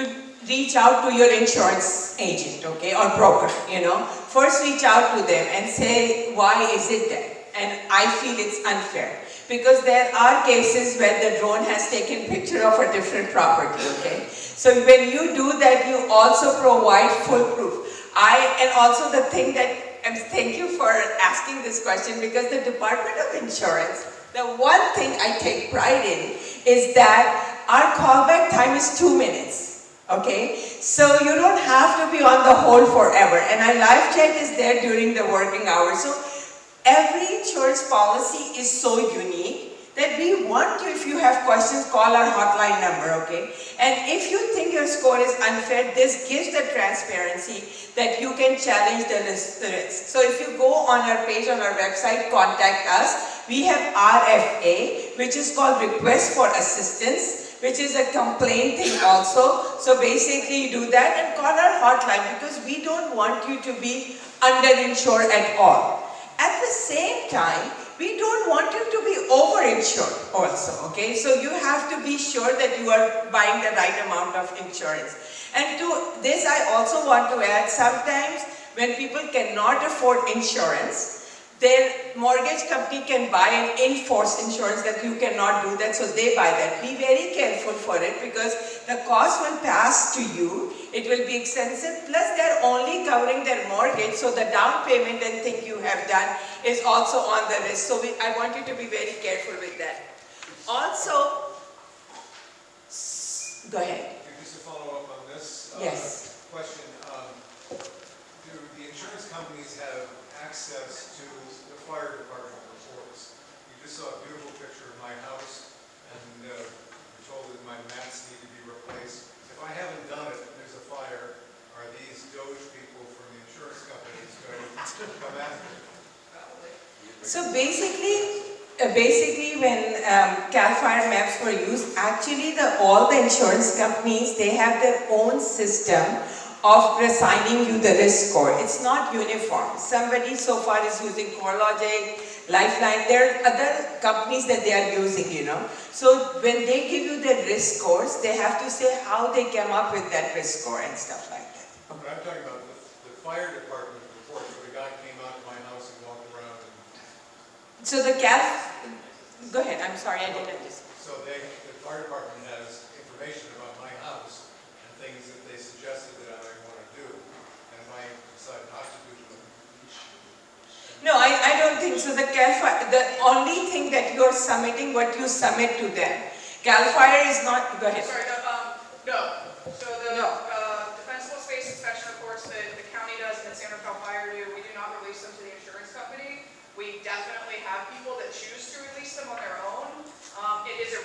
reach out to your insurance agent, okay, or broker, First reach out to them and say, why is it that? And I feel it's unfair. Because there are cases where the drone has taken picture of a different property, okay? So when you do that, you also provide full proof. And also the thing that, and thank you for asking this question, because the Department of Insurance, the one thing I take pride in is that our callback time is 2 minutes, okay? So you don't have to be on the hold forever. And our live chat is there during the working hours. So every insurance policy is so unique that we want you, if you have questions, call our hotline number, okay? And if you think your score is unfair, this gives the transparency that you can challenge the risk. So if you go on our page on our website, contact us. We have RFA, which is called Request for Assistance, which is a complaint thing also. So basically you do that and call our hotline because we don't want you to be underinsured at all. At the same time, we don't want you to be overinsured also, okay? So you have to be sure that you are buying the right amount of insurance. And to this, I also want to add, sometimes when people cannot afford insurance, their mortgage company can buy an in-force insurance that you cannot do that, so they buy that. Be very careful for it because the cost will pass to you. It will be expensive, plus they're only covering their mortgage, so the down payment and thing you have done is also on the risk. So I want you to be very careful with that. Also, go ahead. Just to follow up on this Yes. question, do the insurance companies have access to the fire department reports? You just saw a beautiful picture of my house, and you're told that my mats need to be replaced. If I haven't done it, and there's a fire, are these Doge people from the insurance companies going to come after me? So basically when CAL FIRE maps were used, actually all the insurance companies, they have their own system of assigning you the risk score. It's not uniform. Somebody so far is using CoreLogic, Lifeline. There are other companies that they are using, So when they give you the risk scores, they have to say how they came up with that risk score and stuff like that. But I'm talking about the fire department reports where the guy came out to my house and walked around. So the go ahead, I'm sorry, I didn't understand. So the fire department has information about my house and things that they suggested that I want to do, and if I decide not to do them. No, I don't think so. The only thing that you're submitting, what you submit to them. CAL FIRE is not, go ahead. Sorry, no. So the defensible space inspection reports that the county does and that San Rafael Fire do, we do not release them to the insurance company. We definitely have people that choose to release them on their own. It is a